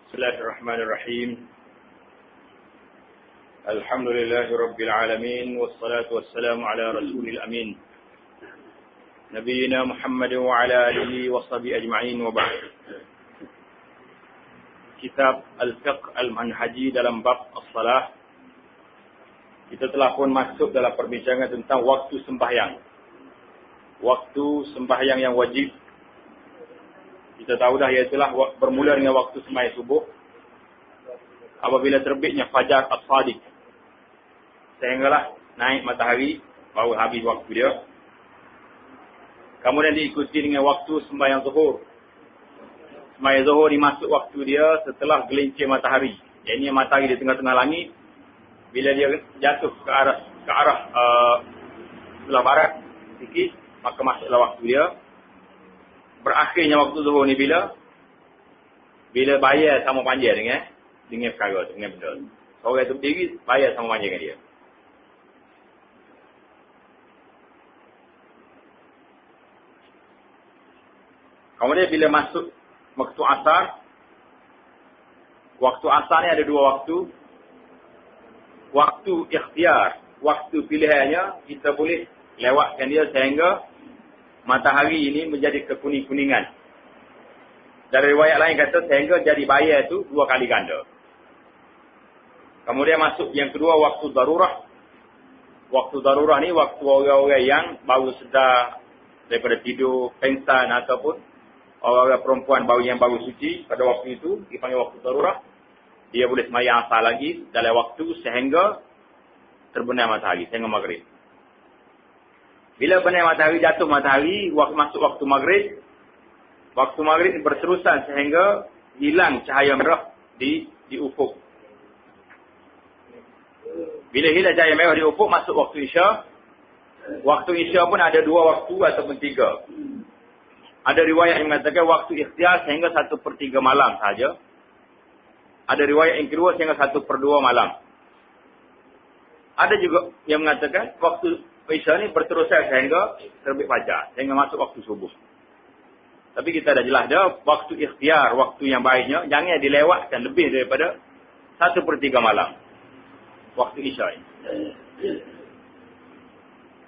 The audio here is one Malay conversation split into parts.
Bismillahirrahmanirrahim. Alhamdulillahi Rabbil Alamin. Wassalatu wassalamu ala Rasulil Amin. Nabiyyina Muhammad wa ala alihi wa sahbihi ajma'in wa ba'd. Kitab Al-Fiqh Al-Manhaji dalam bab As-Salah. Kita telah pun masuk dalam perbincangan tentang waktu sembahyang. Waktu sembahyang yang wajib. Kita tahu dah iaitulah bermula dengan waktu sembahyang subuh. Apabila terbitnya fajar as-sadiq. Sehinggalah naik matahari, baru habis waktu dia. Kemudian diikuti dengan waktu sembahyang zuhur. Sembahyang zuhur dimasuk waktu dia setelah gelincir matahari. Yang ini matahari di tengah-tengah langit. Bila dia jatuh ke arah sebelah barat sikit, maka masuklah waktu dia. Berakhirnya waktu zuhur ni bila bayar sama panjang dengan perkara tu, dengan benda. Orang itu berdiri, bayar sama panjang dengan dia. Kemudian bila masuk waktu asar, waktu asar ni ada dua waktu. Waktu ikhtiar, waktu pilihannya, kita boleh lewatkan dia sehingga matahari ini menjadi kekuning-kuningan. Dari riwayat lain kata sehingga jadi bayar itu 2 kali ganda. Kemudian masuk yang kedua waktu darurah. Waktu darurah ni waktu orang-orang yang baru sedar daripada tidur, pengsan ataupun orang-orang perempuan yang baru suci pada waktu itu dipanggil waktu darurah. Dia boleh sembahyang asar lagi dalam waktu sehingga terbenam matahari, sehingga maghrib. Bila benar matahari, jatuh matahari, masuk waktu maghrib. Waktu maghrib berterusan sehingga hilang cahaya merah di ufuk. Bila hilang cahaya merah di ufuk, masuk waktu isya. Waktu isya pun ada 2 waktu ataupun 3. Ada riwayat yang mengatakan waktu ikhtiar sehingga 1/3 malam sahaja. Ada riwayat yang kedua sehingga 1/2 malam. Ada juga yang mengatakan waktu Isya ni berterusan sehingga terbit fajar, sehingga masuk waktu subuh. Tapi kita dah jelas dah, waktu ikhtiar, waktu yang baiknya, jangan dilewatkan lebih daripada 1/3 malam. Waktu Isya ni.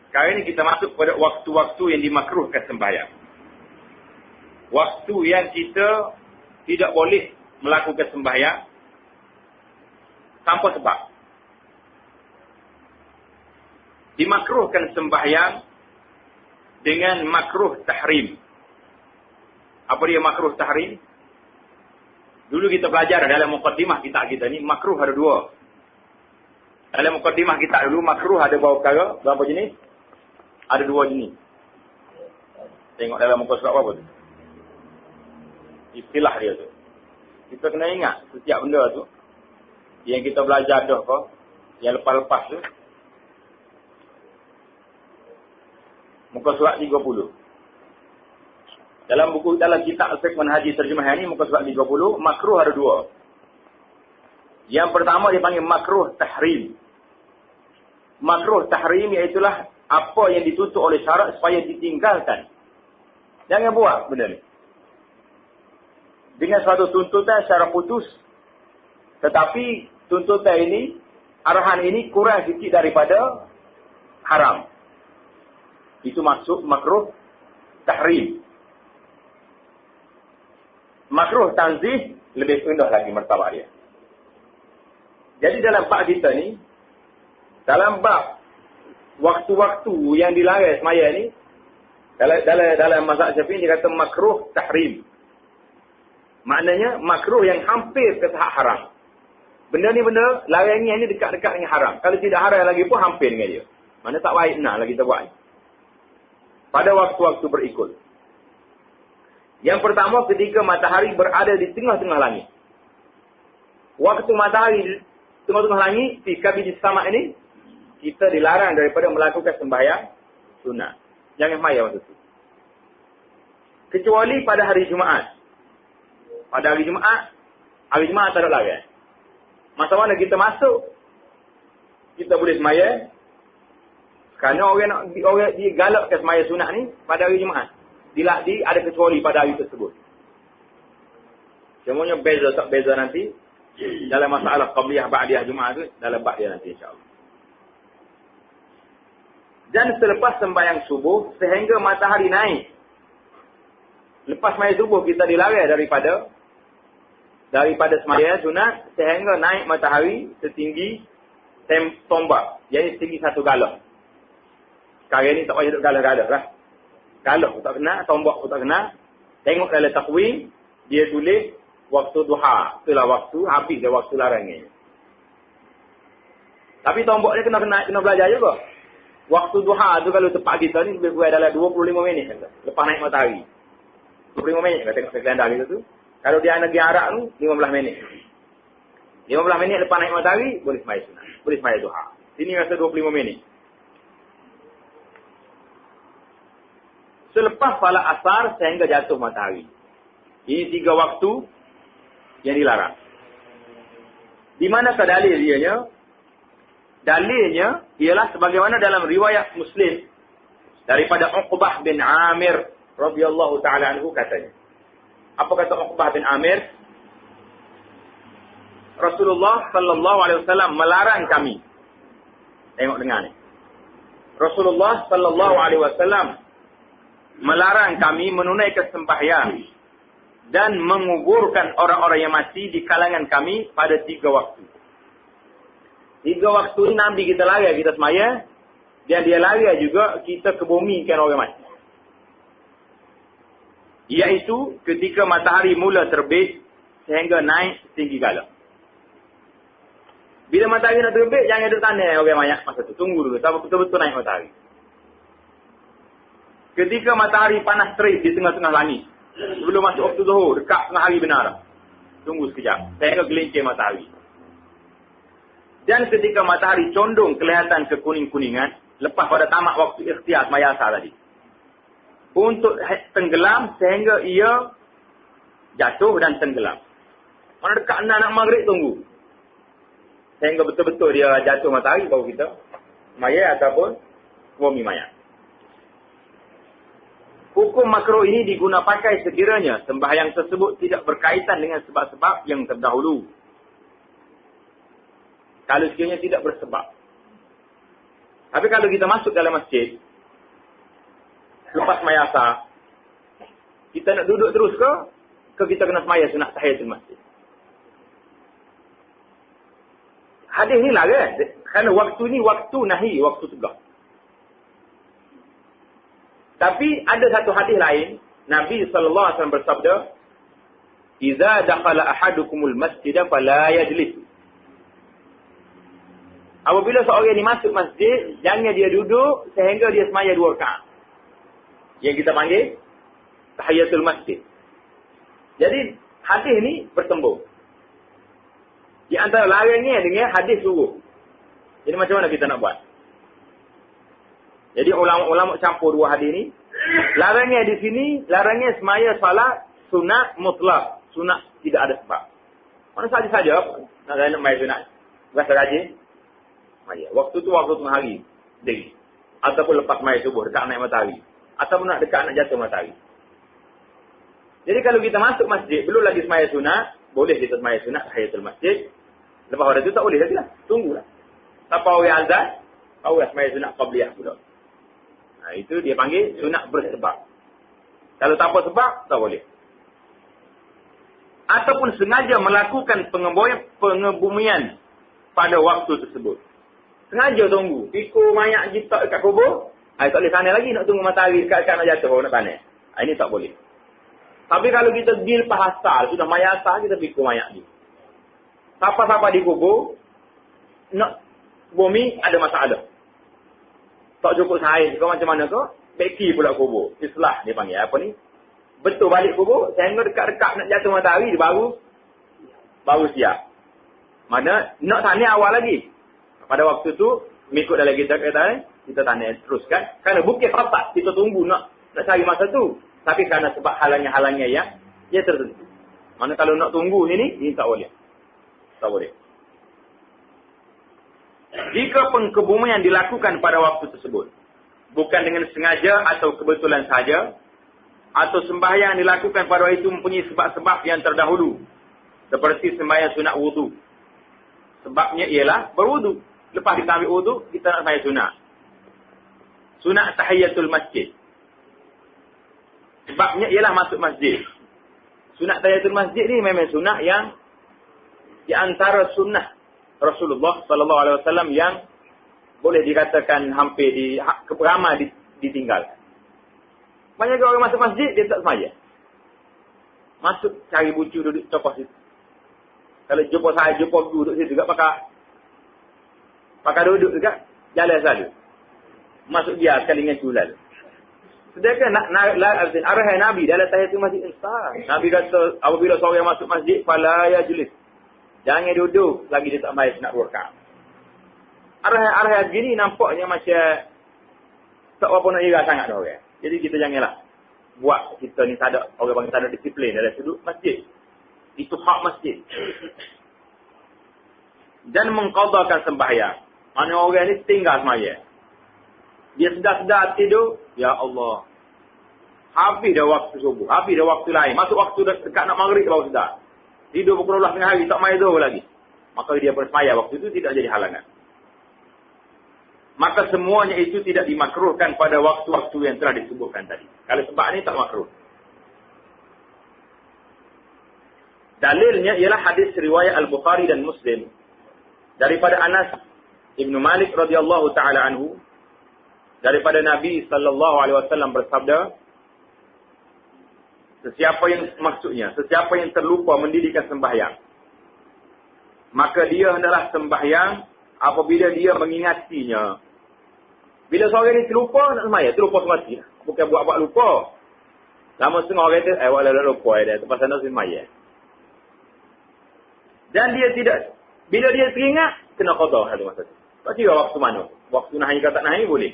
Sekarang ni kita masuk pada waktu-waktu yang dimakruhkan sembahyang. Waktu yang kita tidak boleh melakukan sembahyang tanpa sebab. Dimakruhkan sembahyang dengan makruh tahrim. Apa dia makruh tahrim? Dulu kita belajar dalam muqaddimah kita ni, makruh ada 2. Dalam muqaddimah kita dulu, makruh ada berapa jenis? Ada 2 jenis. Tengok dalam muka surat apa tu? Istilah dia tu. Kita kena ingat setiap benda tu yang kita belajar dah ke, yang lepas-lepas tu. Muka surat 30. Dalam kitab Al-Fiqh Manhaji Terjemahan ni, muka surat 30, makruh ada 2. Yang pertama dipanggil makruh tahrim. Makruh tahrim iaitulah apa yang dituntut oleh syarak supaya ditinggalkan. Jangan buat benda ni. Dengan suatu tuntutan secara putus. Tetapi tuntutan ini, arahan ini kurang sikit daripada haram. Itu masuk makruh tahrim. Makruh tanzih lebih rendah lagi martabat dia. Jadi dalam bab kita ni, dalam bab waktu-waktu yang dilarang semaya ni, dalam mazhab Syafi'i dia kata makruh tahrim. Maknanya makruh yang hampir ke tahap haram. Benda ni benda larangnya ni dekat-dekat dengan haram. Kalau tidak haram lagi pun hampir dengan dia. Mana tak baik nak lagi kita buat ni. Pada waktu-waktu berikut. Yang pertama ketika matahari berada di tengah-tengah langit. Waktu matahari di tengah-tengah langit, fi kabidis sama ini, kita dilarang daripada melakukan sembahyang sunat. Jangan sembahyang waktu itu. Kecuali pada hari Jumaat. Pada hari Jumaat tak ada larang. Masa mana kita masuk, kita boleh sembahyang. Kerana orang digalakkan sembahyang sunat ni pada hari Jumaat. Ada kecuali pada hari tersebut. Semuanya beza tak beza nanti dalam masalah qabliyah ba'diyah Jumaat tu dalam bab dia nanti insya-Allah. Dan selepas sembahyang subuh sehingga matahari naik. Lepas sembahyang subuh kita dilarang daripada sembahyang sunat sehingga naik matahari setinggi tombak. Jadi setinggi 1 galah. Sekarang ni tak payah duduk galah-galah lah. Galah pun tak kena, tombak pun tak kena. Tengok dalam takwim, dia tulis waktu duha. Itulah waktu, habis dia waktu larangnya. Tapi tombak ni kena belajar juga. Waktu duha tu kalau tempat kita ni lebih kurang dalam 25 minit. Lepas naik matahari. 25 minit kita tengok kalender kita tu. Kalau dia negeri Arab tu, 15 minit. 15 minit lepas naik matahari, boleh sembahyang sunat. Boleh sembahyang duha. Sini rasa 25 minit. Selepas salat asar sehingga jatuh matahari. Ini 3 waktu yang dilarang. Di manakah dalil dianya? Dalilnya ialah sebagaimana dalam riwayat Muslim daripada Uqbah bin Amir radhiyallahu taala anhu katanya. Apa kata Uqbah bin Amir? Rasulullah sallallahu alaihi wasallam melarang kami. Tengok dengar ni. Rasulullah sallallahu alaihi wasallam melarang kami menunaikan sembahyang dan menguburkan orang-orang yang mati di kalangan kami pada 3 waktu. 3 waktu ni Nabi kita lari, kita semaya. Dan dia lari juga kita kebumikan orang mati. Iaitu ketika matahari mula terbit sehingga naik setinggi galah. Bila matahari nak terbit, jangan duduk tanah orang mayat masa tu. Tunggu dulu, sampai betul-betul naik matahari. Ketika matahari panas terik di tengah-tengah langit. Sebelum masuk waktu zuhur, dekat tengah hari benar. Tunggu sekejap, sehingga gelincir matahari. Dan ketika matahari condong kelihatan kekuning-kuningan, lepas pada tamat waktu ikhtiar sembahyang asar tadi. Untuk tenggelam sehingga ia jatuh dan tenggelam. Mana dekat nak maghrib tunggu. Sehingga betul-betul dia jatuh matahari baru kita sembahyang ataupun bumi mayat. Hukum makruh ini diguna pakai sekiranya sembahyang tersebut tidak berkaitan dengan sebab-sebab yang terdahulu. Kalau sekiranya tidak bersebab. Tapi kalau kita masuk dalam masjid, lepas sembahyang asar, kita nak duduk terus ke kita kena sembahyang sunat tahiyatul masjid. Hadis ni larang. Kerana waktu ni waktu nahi, waktu tegak. Tapi ada satu hadis lain, Nabi SAW bersabda, "Iza dakhala ahadukumul masjidah fala yajlis." Apabila seorang ni masuk masjid, jangan dia duduk sehingga dia sembahyang 2 rakaat. Yang kita panggil tahiyatul masjid. Jadi hadis ni bertembung. Di antara larangnya dengan hadis suruh. Jadi macam mana kita nak buat? Jadi ulama-ulama campur 2 hadis ni. Larangnya di sini, larangnya semaya salat sunat mutlak. Sunat tidak ada sebab. Mana saja-saja nak sembahyang sunat. Rasa rajin. Waktu tu waktu tengah hari. Day. Ataupun lepas sembahyang subuh dekat naik matahari. Ataupun nak dekat nak jatuh matahari. Jadi kalau kita masuk masjid, belum lagi sembahyang sunat, boleh kita sembahyang sunat tahiyatul masjid. Lepas pada tu tak boleh lagi lah. Tunggulah. Sampai orang azan, orang sembahyang sunat qabliyah pula. Nah, itu dia panggil sunat bersebab. Kalau tak apa sebab, tak boleh. Ataupun sengaja melakukan pengebumian pada waktu tersebut. Sengaja tunggu. Pikul mayat kita dekat kubur, tak boleh sana lagi nak tunggu matahari dekat nak jatuh, nak tanah. Ini tak boleh. Tapi kalau kita pergi lepas asar, sudah mayat asar, kita pikul mayat ni. Siapa-siapa di kubur, nak bumi ada masalah. Tak cukup sahih kau macam mana kau? Beki pula kubur. Islah dia panggil. Apa ni? Betul balik kubur. Sehingga dekat-dekat nak jatuh matahari, dia baru siap. Mana nak tanya awal lagi. Pada waktu tu, mengikut dalam kita tanya teruskan. Kerana bukan papat kita tunggu nak cari masa tu. Tapi kerana sebab halangnya yang tertentu. Mana kalau nak tunggu ini tak boleh. Tak boleh. Jika pengkebumian dilakukan pada waktu tersebut, bukan dengan sengaja atau kebetulan saja, atau sembahyang dilakukan pada waktu itu mempunyai sebab-sebab yang terdahulu, Seperti sembahyang sunat wudu. Sebabnya ialah berwudu. Lepas kita ambil wudu, kita nak sembahyang sunat. Sunat tahiyatul masjid. Sebabnya ialah masuk masjid. Sunat tahiyatul masjid ni memang sunat yang di antara sunnah Rasulullah sallallahu alaihi wasallam yang boleh dikatakan hampir ramai ditinggal. Banyak orang masuk masjid dia tak sembahyang. Masuk cari bucu duduk tokoh situ. Kalau jumpa duduk situ juga pakai duduk juga jalan selalu. Masuk dia sekali dengan julal. Sedangkan arahan Nabi dalam tahiyatul masjid instan. Nabi kata apabila seorang masuk masjid fala yajlis. Jangan duduk lagi dia tak mai nak rakaat. Arahan gini nampaknya macam tak apa nak ira sangat dah orang. Jadi kita janganlah buat kita ni tak ada orang bangsa ada disiplin dalam sudut masjid. Itu hak masjid. Dan mengqadakan sembahyang. Mana orang ni tinggal sembahyang. Dia sedar-sedar tidur, ya Allah. Habis dah waktu subuh, habis dah waktu lain. Masuk waktu dekat nak maghrib baru sedar. Tidur pukul 12 tengah hari, tak main zuhur lagi. Maka dia bersembahyang waktu itu tidak jadi halangan. Maka semuanya itu tidak dimakruhkan pada waktu-waktu yang telah disebutkan tadi. Kalau sebab ini tak makruh. Dalilnya ialah hadis riwayat Al-Bukhari dan Muslim. Daripada Anas Ibn Malik radhiyallahu ta'ala anhu. Daripada Nabi sallallahu alaihi wasallam bersabda, sesiapa yang terlupa mendirikan sembahyang, maka dia hendaklah sembahyang apabila dia mengingatinya. Bila seorang ni terlupa nak sembahyang, terlupa semati. Bukan buat lupa. Lama setengah orang kata, walau lupa dia, terpaksa nak sembahyang. Dan dia tidak, bila dia teringat, kena qada satu masa tu. Tak kira waktu mana. Waktu nahi ke tak nahi boleh.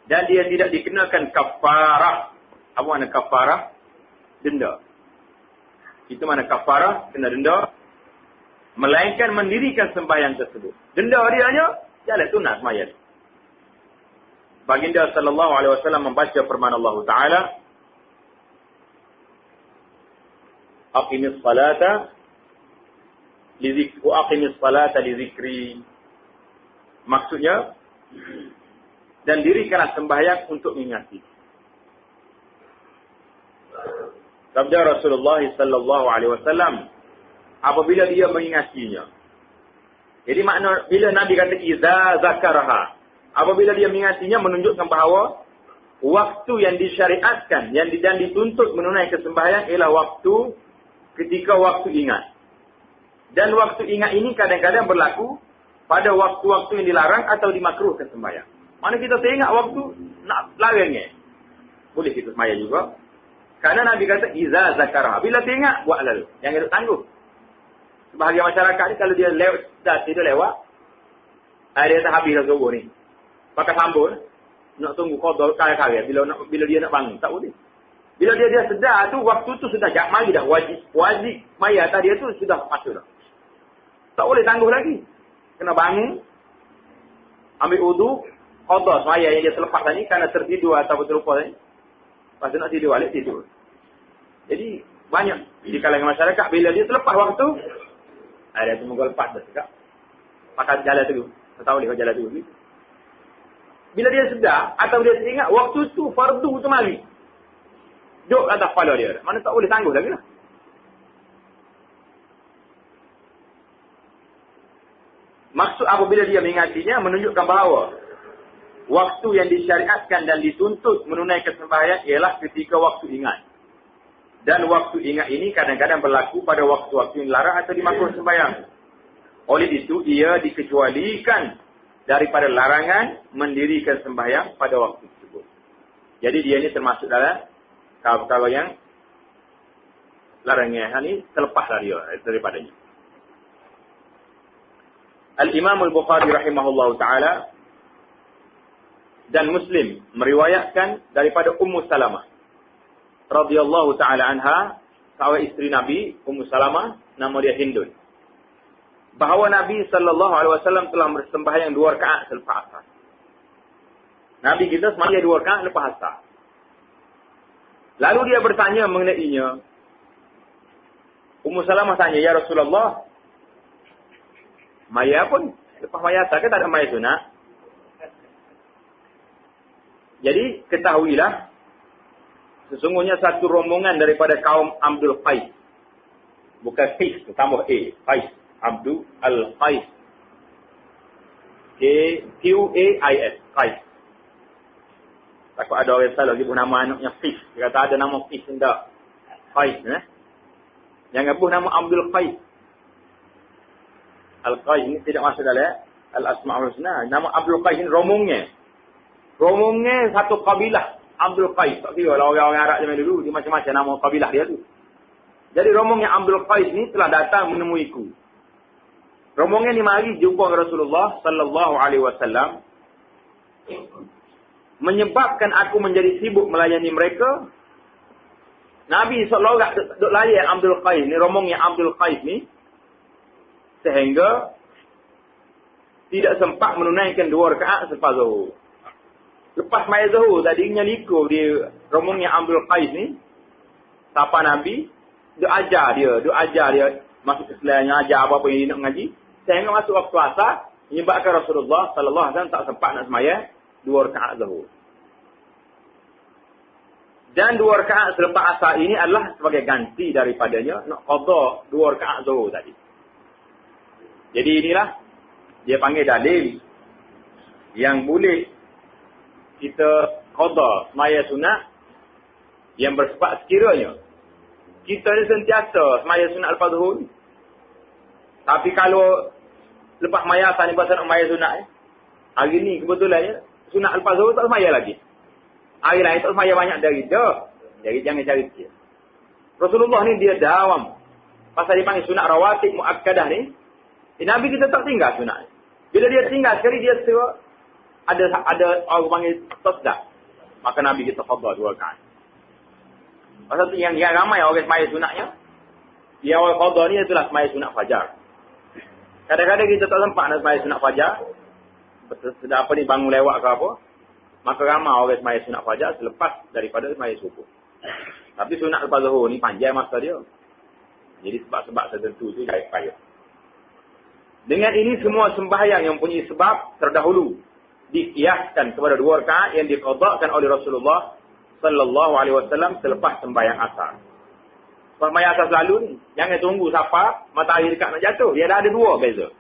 Dan dia tidak dikenakan kafarah. Apa makna kafarah? Denda. Itu mana kafarah, kena denda. Melainkan mendirikan sembahyang tersebut. Denda dia hanya jalan sunat sembahyang. Baginda sallallahu alaihi wasallam membaca firman Allah Taala, Aqimis salata li zikri. Maksudnya, dan dirikanlah sembahyang untuk mengingati. Sabda Rasulullah sallallahu alaihi wasallam, apabila dia mengingatinya. Jadi makna bila Nabi kata iza zakaraha, apabila dia mengingatinya menunjukkan bahawa waktu yang disyariatkan, yang dituntut menunaikan sembahyang ialah waktu ketika waktu ingat. Dan waktu ingat ini kadang-kadang berlaku pada waktu-waktu yang dilarang atau dimakruhkan sembahyang. Mana kita teringat waktu nak larangnya, boleh kita sembahyang juga. Karena Nabi kata iza zakaraha, bila teringat buat lalu, jangan duduk tangguh. Sebahagian masyarakat ni kalau dia tidur lewat, dia tak habis dah subuh ni. Pakai sambul, nak tunggu qada kaya-kaya bila dia nak bangun, tak boleh. Bila dia sedar tu, waktu tu sudah mari dah wajib maya atas dia tu sudah masuk dah. Tak boleh tangguh lagi. Kena bangun, ambil wudu, qada maya yang dia terlepas tadi kerana tertidur atau terlupa tadi. Lepas nak tidur balik, tidur. Jadi banyak di kalangan masyarakat bila dia terlepas waktu, dia semoga lepas dah cakap. Pakai jalan tu. Tak tahu dia jalan tu. Bila dia sedar atau dia teringat waktu tu fardu tu mari. Duduk atas kepala dia. Mana tak boleh tangguh lagi lah. Maksud apabila dia mengingatinya menunjukkan bahawa waktu yang disyariatkan dan dituntut menunaikan sembahyang ialah ketika waktu ingat. Dan waktu ingat ini kadang-kadang berlaku pada waktu-waktu yang dilarang atau dimakruh sembahyang. Oleh itu, ia dikecualikan daripada larangan mendirikan sembahyang pada waktu tersebut. Jadi dia ini termasuk dalam kalau yang larangnya ini terlepas daripadanya. Al-Imam Al-Bukhari rahimahullah ta'ala dan Muslim meriwayatkan daripada Ummu Salamah radhiyallahu ta'ala anha, seorang isteri Nabi, Ummu Salamah, nama dia Hindun. Bahawa Nabi sallallahu alaihi wasallam telah bersembahyang 2 rakaat selepas asar. Nabi kita sembahyang 2 rakaat lepas asar. Lalu dia bertanya mengenainya. Ummu Salamah tanya, ya Rasulullah, maya pun, lepas maya asal kan tak ada maya sunat. Jadi, ketahuilah, sesungguhnya satu rombongan daripada kaum Abdul Qais. Bukan Qais, tambah A. Qais. Abdul Al-Qais. Q-A-I-S. Qais. Takut ada orang salah sebut nama anaknya Qais. Dia kata ada nama Qais tidak. Qais. Yang sebut nama Abdul Qais. Al-Qais ini tidak masuk dalam Al-Asma'ul Husna. Nama Abdul Qais ini rombongnya. Rombongnya satu kabilah. Abdul Qais. Tak kira lah orang-orang Arab zaman dulu. Dia macam-macam nama kabilah dia tu. Jadi rombongnya Abdul Qais ni telah datang menemuiku. Rombongnya ni mari jumpa Rasulullah sallallahu alaihi wasallam. Menyebabkan aku menjadi sibuk melayani mereka. Nabi sallallahu alaihi wasallam duk layan Abdul Qais ni, rombongnya Abdul Qais ni. Sehingga tidak sempat menunaikan 2 rakaat selepas zuhur. Lepas maya zuhur tadinya likur di rombongnya Abdul Qais ni. Sapa Nabi, duk ajar dia masuk Islam, ajar apa-apa yang dia nak mengaji. Sehingga masuk waktu asar, menyebabkan Rasulullah sallallahu alaihi wasallam tak sempat nak semaya 2 rakaat zuhur. Dan 2 rakaat selepas asar ini adalah sebagai ganti daripadanya nak qada 2 rakaat zuhur tadi. Jadi inilah dia panggil dalil yang boleh kita qada semaya sunat yang bersifat sekiranya kita ni sentiasa semaya sunat lepas zuhur. Tapi kalau lepas maya asar ni pasal nak maya sunat hari ni kebetulannya sunat lepas zuhur tak semaya lagi. Hari lain tak semaya banyak dari dia. Jadi jangan cari dia. Rasulullah ni dia dawam. Pasal dia panggil sunat rawatib muakkadah ni. Nabi kita tak tinggal sunat. Bila dia tinggal sekali dia suruh ada orang panggil tasdah. Maka Nabi kita qada 2 rakaat. Pasal tu yang ramai orang semaya sunatnya. Yang orang qada ni itulah semaya sunat fajar. Kadang-kadang kita tak sempat nak semaya sunat fajar. Sedap apa ni bangun lewat ke apa. Maka ramai orang semaya sunat fajar selepas daripada semaya subuh. Tapi sunat lepas zuhur ni panjang masa dia. Jadi sebab-sebab tertentu tu dia payah. Dengan ini semua sembahyang yang punya sebab terdahulu dikiaskan kepada 2 rakaat yang diqadhakan oleh Rasulullah sallallahu alaihi wasallam selepas sembahyang asar. Sembahyang asar selalu ni jangan tunggu siapa matahari dekat nak jatuh. Dia dah ada 2 beza.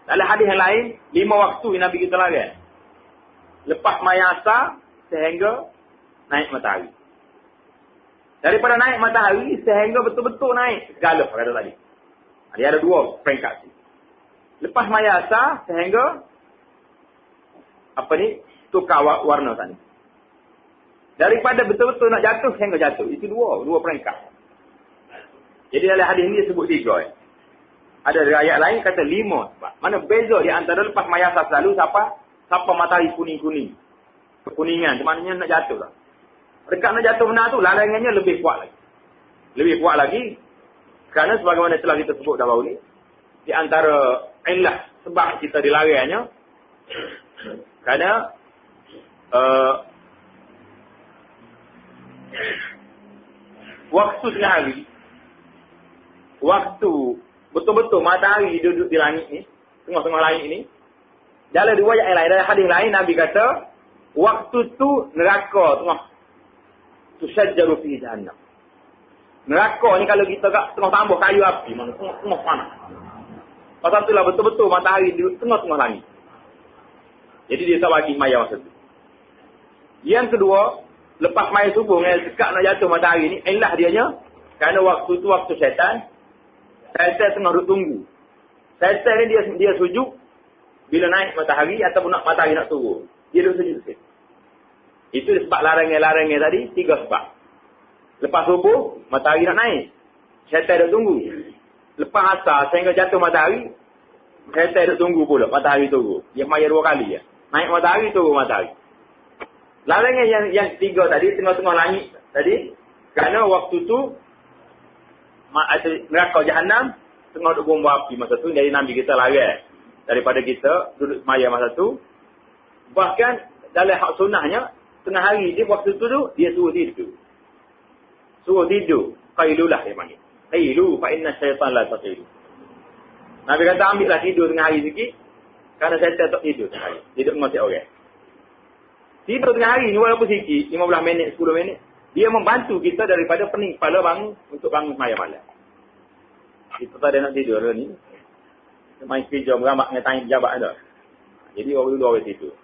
Dalam hadis yang lain 5 waktu yang Nabi kita larang. Lepas sembahyang asar sehingga naik matahari. Daripada naik matahari sehingga betul-betul naik segala kata tadi. Dia ada 2 peringkat. Lepas maya asar sehingga tukar warna tadi. Daripada betul-betul nak jatuh sehingga jatuh. Itu 2 peringkat. Jadi dalam hadis ini disebut 3. Ada riwayat lain kata 5 sebab. Mana beza di antara lepas maya asar selalu siapa matahari kuning-kuning. Kekuningan maknanya nak jatuh lah. Dekat nak jatuh benar tu larangannya lebih kuat lagi. Lebih kuat lagi kerana sebagaimana telah kita sebut dahulu ni di antara illah sebab kita dilarangnya kerana waktu tengah hari, waktu betul-betul matahari duduk di langit ni, tengah-tengah langit ni, dalam riwayat yang lain, dalam hadis lain Nabi kata waktu tu neraka tengah tusajjaru fi jahannam. Neraka ni kalau kita kat tengah tambah kayu api, mana tengah panas. Pasal itulah betul-betul matahari di tengah-tengah langit. Jadi dia tak bagi maya masa tu. Yang kedua, lepas maya subuh dengan dekat nak jatuh matahari ni, illah dianya kerana waktu tu waktu syaitan tengah duduk tunggu. Syaitan ni dia sujud bila naik matahari ataupun nak matahari nak turun. Dia duduk sujud sikit. Itu sebab larangan-larangan tadi 3 sebab. Lepas subuh, matahari nak naik. Syaitan duduk tunggu. Lepas asar, sehingga jatuh matahari, syaitan duduk tunggu pula, matahari turun. Yang maya 2 kali ya. Naik matahari, turun matahari. Larangan yang 3 tadi, tengah-tengah langit tadi, kerana waktu tu, neraka Jahannam, tengah duduk bomba api masa tu, jadi Nabi kita larang. Daripada kita, duduk maya masa tu. Bahkan, dalam hak sunnahnya, tengah hari dia, waktu tu dia suruh tidur. Suruh tidur. Qailulah dia panggil. qilu fa inna syaitan la taqilu. Nabi kata ambillah tidur tengah hari sikit, kerana syaitan tak tidur tengah hari. Tidur mengosik orang. Tidur tengah hari ni walaupun sikit, 15 minit, 10 minit, dia membantu kita daripada pening kepala bangun untuk bangun semaya malam. Kita tak ada nak tidur ni. Main kerja meramak dengan tanya pejabat dah. Jadi orang dulu orang tidur.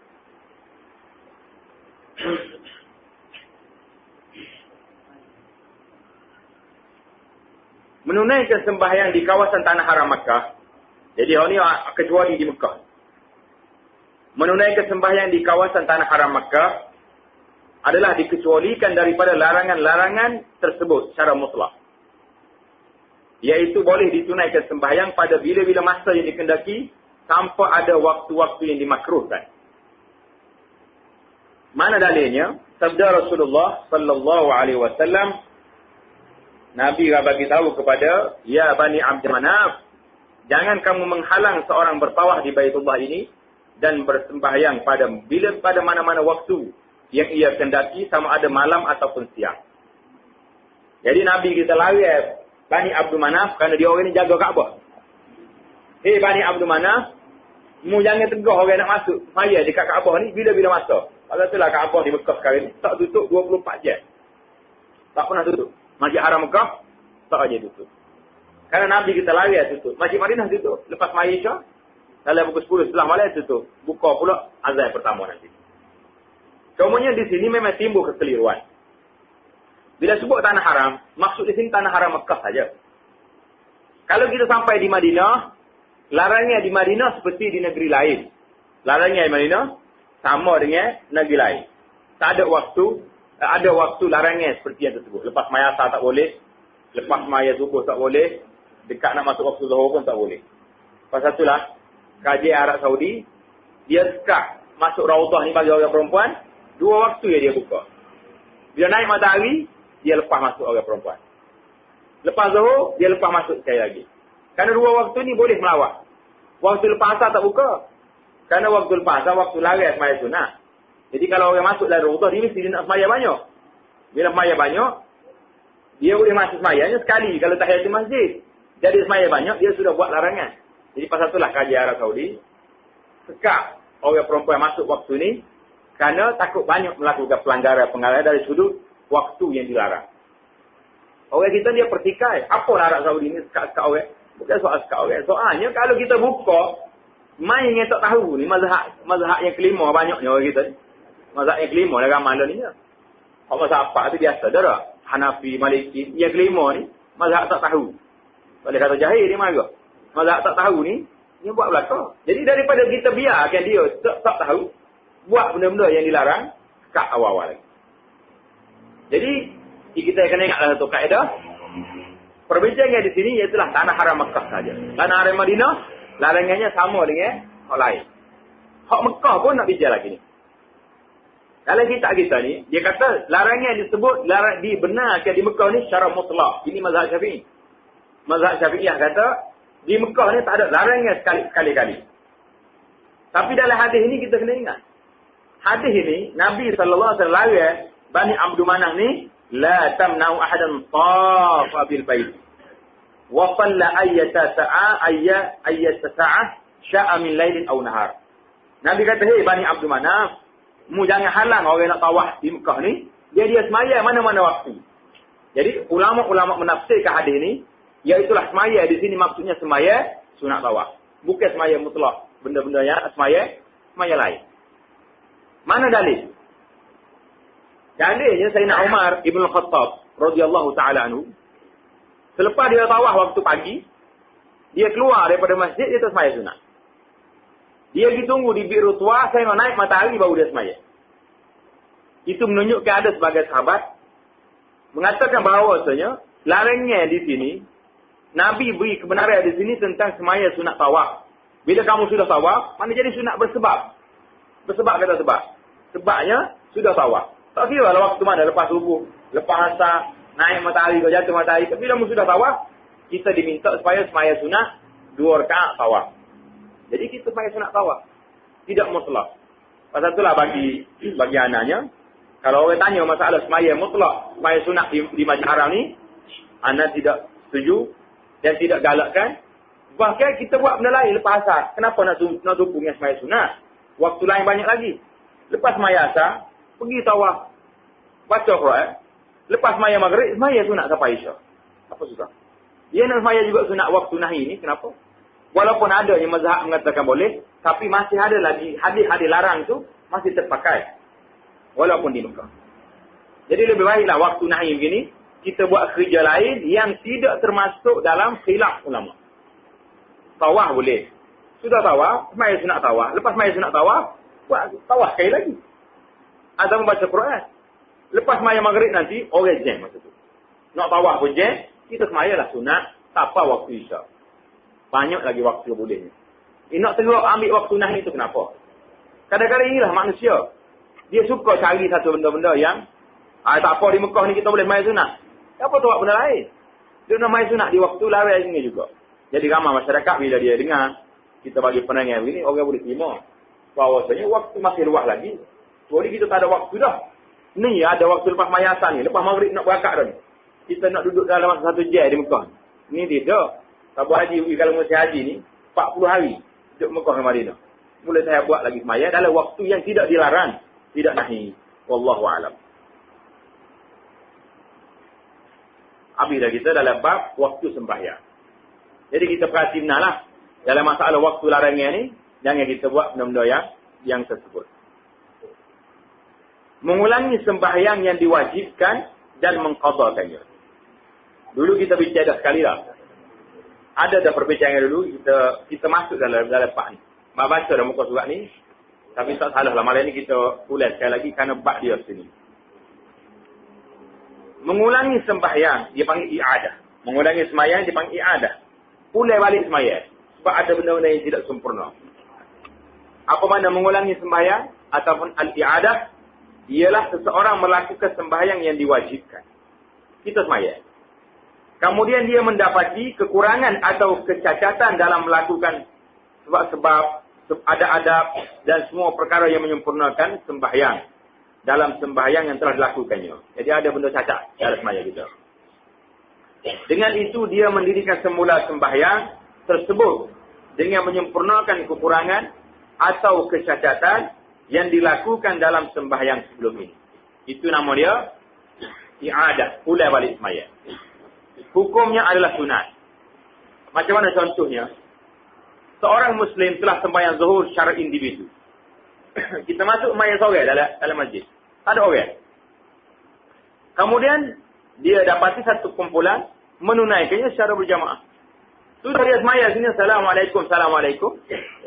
Menunaikan sembahyang di kawasan tanah haram Makkah. Jadi orang ni kecuali di Mekah. Menunaikan sembahyang di kawasan tanah haram Makkah adalah dikecualikan daripada larangan-larangan tersebut secara mutlak. Iaitu boleh ditunaikan sembahyang pada bila-bila masa yang dikendaki tanpa ada waktu-waktu yang dimakruhkan. Mana dalilnya? Sabda Rasulullah sallallahu alaihi wasallam, Nabi bagi tahu kepada ya Bani Abd Manaf, jangan kamu menghalang seorang bertawaf di Baitullah ini dan bersembahyang pada mana-mana waktu yang ia kendaki, sama ada malam ataupun siang. Jadi Nabi kita larang Bani Abd Manaf kerana dia orang ni jaga Kaabah. Hei Bani Abd Manaf, mu jangan tegah orang nak masuk semaya dekat Kaabah ni bila-bila masa. Pasal itulah Kaabah di Mekah sekarang ni tak tutup 24 jam. Tak pernah tutup. Masjid Haram Mekah tak aja tutup. Kerana Nabi kita larang tutup. Masjid Madinah tutup. Lepas semaya Isya, dalam pukul 10 setelah malam tutup. Buka pula azan pertama nanti. Kemudian di sini memang timbul kekeliruan. Bila sebut tanah haram, maksud di sini tanah haram Mekah saja. Kalau kita sampai di Madinah, larangnya di Madinah seperti di negeri lain. Larangnya di Madinah sama dengan negeri lain. Tak ada waktu larangnya seperti yang tersebut. Lepas maya asar tak boleh, lepas maya subuh tak boleh, dekat nak masuk waktu zuhur pun tak boleh. Pasal itulah KJ Arab Saudi dia sekat masuk Raudah ni bagi orang perempuan, 2 waktu yang dia buka. Bila naik matahari, dia lepas masuk orang perempuan. Lepas zuhur, dia lepas masuk sekali lagi. Kerana 2 waktu ni boleh melawat. Waktu lepas asar tak buka. Kerana waktu lepas asar, waktu larang semaya sunat. Jadi kalau orang masuk dalam Raudah, dia mesti dia nak semaya banyak. Bila semaya banyak, dia boleh masuk semayanya sekali kalau tahiyatul masjid. Jadi semaya banyak, dia sudah buat larangan. Jadi pasal itulah kajian Arab Saudi sekat orang perempuan masuk waktu ni kerana takut banyak melakukan pelanggaran dari sudut waktu yang dilarang. Orang kita dia pertikai. Apa Arab Saudi ni sekat-sekat orang? Bukan soal sekat orang. Soalnya kalau kita buka, main yang tak tahu ni, mazhab yang kelima banyaknya orang kita ni. Mazhab yang kelima lah ramai ni. Kalau mazhab apa tu biasa dah tak? Hanafi, Maliki. Yang kelima ni, mazhab tak tahu. Boleh kata jahil dia marah. Mazhab tak tahu ni, dia buat belakang. Jadi daripada kita biarkan dia tak tahu, buat benda-benda yang dilarang, sekat awal-awal lagi. Jadi, kita kena ingatlah satu kaedah. Perbincangan di sini ialah tanah haram Mekah saja. Tanah haram Madinah, larangannya sama dengan hak lain. Hak Mekah pun nak bincang lagi ni. Dalam kitab kita ni, dia kata larangan disebut dibenarkan di Mekah ni secara mutlak. Ini mazhab Syafi'i. Mazhab Syafi'iyah kata, di Mekah ni tak ada larangan sekali-kali. Tapi dalam hadis ini kita kena ingat. Hadis ini, Nabi SAW larang Bani Abd Manaf ni, la tamna'u ahadan tafa bil bait. Wa salla ayyata sa'a sya'a min lailin aw nahar. Nabi kata, "Hei Bani Abd Manaf, mu jangan halang orang nak tawaf di Mekah ni, dia semaya mana-mana waktu." Jadi ulama-ulama menafsirkan hadis ni, iaitulah semaya di sini maksudnya semaya sunat tawaf, bukan semaya mutlak. Benda-benda yang semaya lain. Mana dalil? Dalilnya Sayyidina Umar Ibn Khattab radhiyallahu taala anhu, selepas dia tawaf waktu pagi, dia keluar daripada masjid, dia semaya sunat. Dia ditunggu di biru tua, saya naik matahari baru dia semaya. Itu menunjukkan ada sebagai sahabat mengatakan bahawasanya larangnya di sini, Nabi beri kebenaran di sini tentang semaya sunat tawaf. Bila kamu sudah tawaf, mana jadi sunat bersebab. Bersebab kata sebab. Sebabnya sudah tawaf. Tak kira lah waktu mana, lepas subuh, lepas asar, naik matahari ke jatuh matahari. Tapi bila kamu sudah tawaf, kita diminta supaya semaya sunat 2 rakaat tawaf. Jadi kita semaya sunat tawaf. Tidak mutlak. Pasal itulah bagi anaknya, kalau orang tanya masalah semaya mutlak, semaya sunat di Masjid Haram ni, anak tidak setuju dan tidak galakkan. Bahkan kita buat benda lain lepas asar. Kenapa nak tumpu dengan sembahyang sunat? Waktu lain banyak lagi. Lepas sembahyang asar, pergi tawaf. Baca Quran. Lepas sembahyang maghrib, sembahyang sunat sampai Isyak. Apa susah? Dia nak sembahyang juga sunat waktu nahi ni, kenapa? Walaupun ada yang mazhab mengatakan boleh, tapi masih ada lagi hadis-hadis larang tu masih terpakai. Walaupun di Mekah. Jadi lebih baiklah waktu nahi begini, kita buat kerja lain yang tidak termasuk dalam khilaf ulama. Tawaf boleh. Sudah tawaf, sembahyang sunat tawaf. Lepas sembahyang sunat tawaf, buat tawaf sekali lagi. Atau membaca Quran. Lepas sembahyang maghrib nanti, orang jam masa tu. Nak tawaf pun jam, kita sembahyanglah sunat, tanpa waktu Isyak. Banyak lagi waktu bolehnya. Nak terus ambil waktu nahi itu kenapa? Kadang-kadang inilah manusia. Dia suka cari satu benda-benda yang tak apa di Mekah ni kita boleh main sunat. Apa tu buat benda lain? Dia nak main sunat di waktu lawan ini juga. Jadi ramai masyarakat bila dia dengar kita bagi penerangan begini, orang boleh terima. Bahawasanya waktu masih luas lagi. Jadi kita tak ada waktu dah. Ni ada waktu lepas mayasan ni. Lepas maghrib nak berangkat dah ni. Kita nak duduk dalam satu jam di Mekah. Ni dia dah. Tabu haji, kalau musim haji ni, 40 hari duduk Mekah ke Madinah. Boleh saya buat lagi semaya dalam waktu yang tidak dilarang. Tidak nahi. Wallahu'alam. Habis dah kita dalam bab waktu sembahyang. Jadi kita perhati benar dalam masalah waktu larangan ni, jangan kita buat benda-benda yang tersebut. Mengulangi sembahyang yang diwajibkan dan mengqadakannya. Dulu kita bicara sekali dah. Ada dah perbincangan dulu, kita masuk dalam bab ni. Mak baca dah muka surat ni, tapi tak salah lah. Malam ni kita ulas sekali lagi kerana bab dia sini. Mengulangi sembahyang, dia panggil i'adah. Mengulangi sembahyang, dia panggil i'adah. Pulai balik sembahyang. Sebab ada benda-benda yang tidak sempurna. Apa makna mengulangi sembahyang ataupun al-i'adah? Ialah seseorang melakukan sembahyang yang diwajibkan. Kita sembahyang. Kemudian dia mendapati kekurangan atau kecacatan dalam melakukan sebab ada adab dan semua perkara yang menyempurnakan sembahyang. Dalam sembahyang yang telah dilakukannya. Jadi ada benda cacat dalam sembahyang kita. Dengan itu dia mendirikan semula sembahyang tersebut dengan menyempurnakan kekurangan atau kecacatan yang dilakukan dalam sembahyang sebelum ini. Itu nama dia i'adah, pulai balik sembahyang. Hukumnya adalah sunat. Macam mana contohnya? Seorang Muslim telah sembahyang zuhur secara individu. Kita masuk sembahyang sore dalam masjid. Ada orang. Kemudian dia dapati satu kumpulan menunaikannya secara berjamaah. Sudah dia sembahyang sini, Assalamualaikum, Assalamualaikum.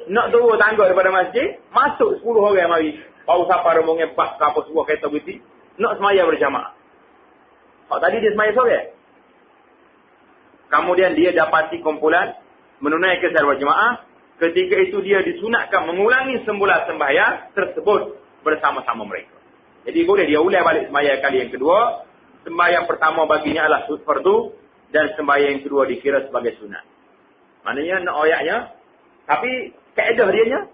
Nak turun tangga daripada masjid, masuk 10 orang mari. Pau sapa rombongan bas ke apa sebuah kereta putih. Nak sembahyang berjamaah. Tadi dia sembahyang sore. Kemudian dia dapati kumpulan menunaikan secara berjamaah. Ketika itu dia disunatkan mengulangi semula sembahyang tersebut bersama-sama mereka. Jadi boleh dia ulang balik sembahyang kali yang kedua. Sembahyang pertama baginya adalah fardu dan sembahyang yang kedua dikira sebagai sunat. Maknanya nak ayatnya, tapi kaedah dianya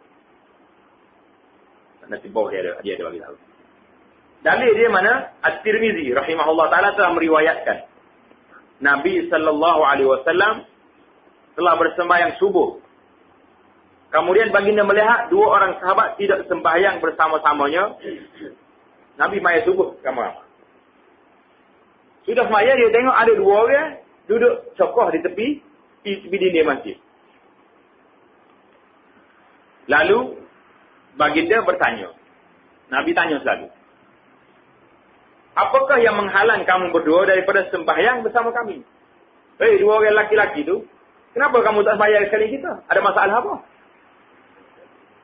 nanti bawah dia ada bagi tahu. Dalil dia mana? At-Tirmizi rahimahullah taala telah meriwayatkan Nabi sallallahu alaihi wasallam telah bersembahyang subuh. Kemudian baginda melihat dua orang sahabat tidak sembahyang bersama-samanya. Nabi sembahyang subuh sama-sama. Sudah sembahyang dia tengok ada dua orang duduk cokoh di tepi dinding masjid. Lalu baginda bertanya. Nabi tanya selalu. Apakah yang menghalang kamu berdua daripada sembahyang bersama kami? Hei, dua orang laki-laki tu, kenapa kamu tak sembahyang sekali kita? Ada masalah apa?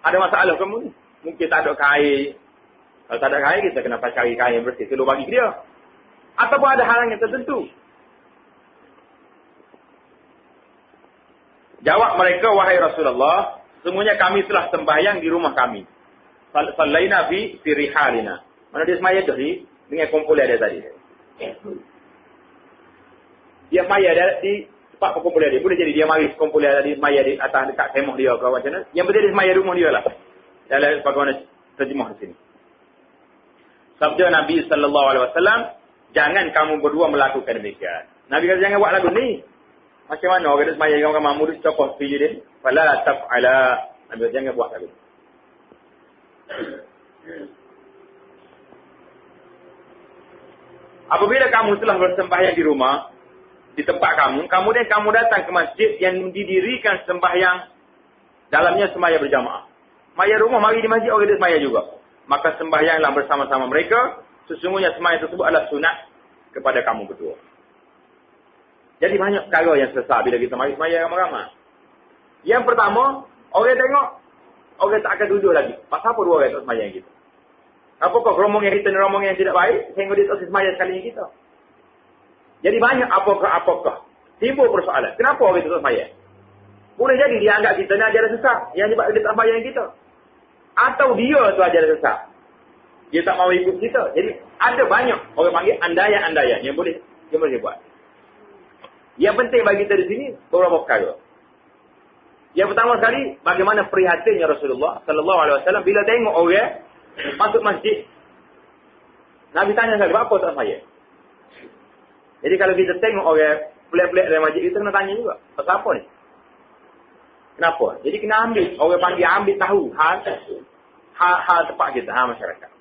Ada masalah kamu ni? Mungkin tak ada kain. Kalau tak ada kain, kita kenapa cari kain yang bersih? Tolong bagi dia. Ataupun ada halangan tertentu. Jawab mereka, wahai Rasulullah, semuanya kami telah sembahyang di rumah kami. Sallaina fi rihalina. Mana dia sembahyang tu dengan kumpulan dia tadi. Dia sembahyang di tempat kumpulan dia. Boleh jadi dia mari kumpulan tadi sembahyang di atas dekat kemah dia ke macam mana. Yang penting dia sembahyang rumah dia lah. Dalam bagaimana terjemah di sini. Sabda Nabi sallallahu alaihi wasallam, jangan kamu berdua melakukan demikian. Nabi kata jangan buat lagu ni. Macam mana orang kata sembahyang orang makmum tu cokoh setuju dia? Fala taf'ala. Nabi jangan buat lagi. Apabila kamu telah bersembahyang di rumah, di tempat kamu, kemudian kamu datang ke masjid yang didirikan sembahyang dalamnya sembahyang berjamaah. Maya rumah mari di masjid orang dia sembahyang juga. Maka sembahyanglah bersama-sama mereka. Sesungguhnya sembahyang tersebut adalah sunat kepada kamu berdua. Jadi banyak perkara yang sesat bila kita mari sembahyang ramai-ramai. Yang pertama, orang tengok orang tak akan duduk lagi. Pasal apa dua orang tak sembahyang kita? Apakah rombongan kita ni rombongan yang tidak baik sehingga dia tak sembahyang sekali dengan kita? Jadi banyak apakah timbul persoalan. Kenapa orang itu tak sembahyang? Boleh jadi dia anggap kita ni ajaran sesat yang sebab dia tak sembahyang kita. Atau dia tu ajaran sesat. Dia tak mahu ikut kita. Jadi ada banyak orang panggil andaian-andaian yang boleh buat. Yang penting bagi kita di sini beberapa perkara. Yang pertama sekali, bagaimana prihatinnya Rasulullah sallallahu alaihi wasallam bila tengok orang masuk masjid. Nabi tanya sekali, apa tak sembahyang? Jadi kalau kita tengok orang pelik-pelik dalam masjid, kita kena tanya juga. Pasal apa ni? Kenapa? Jadi kena ambil. Orang panggil ambil tahu hal tempat kita, hal masyarakat.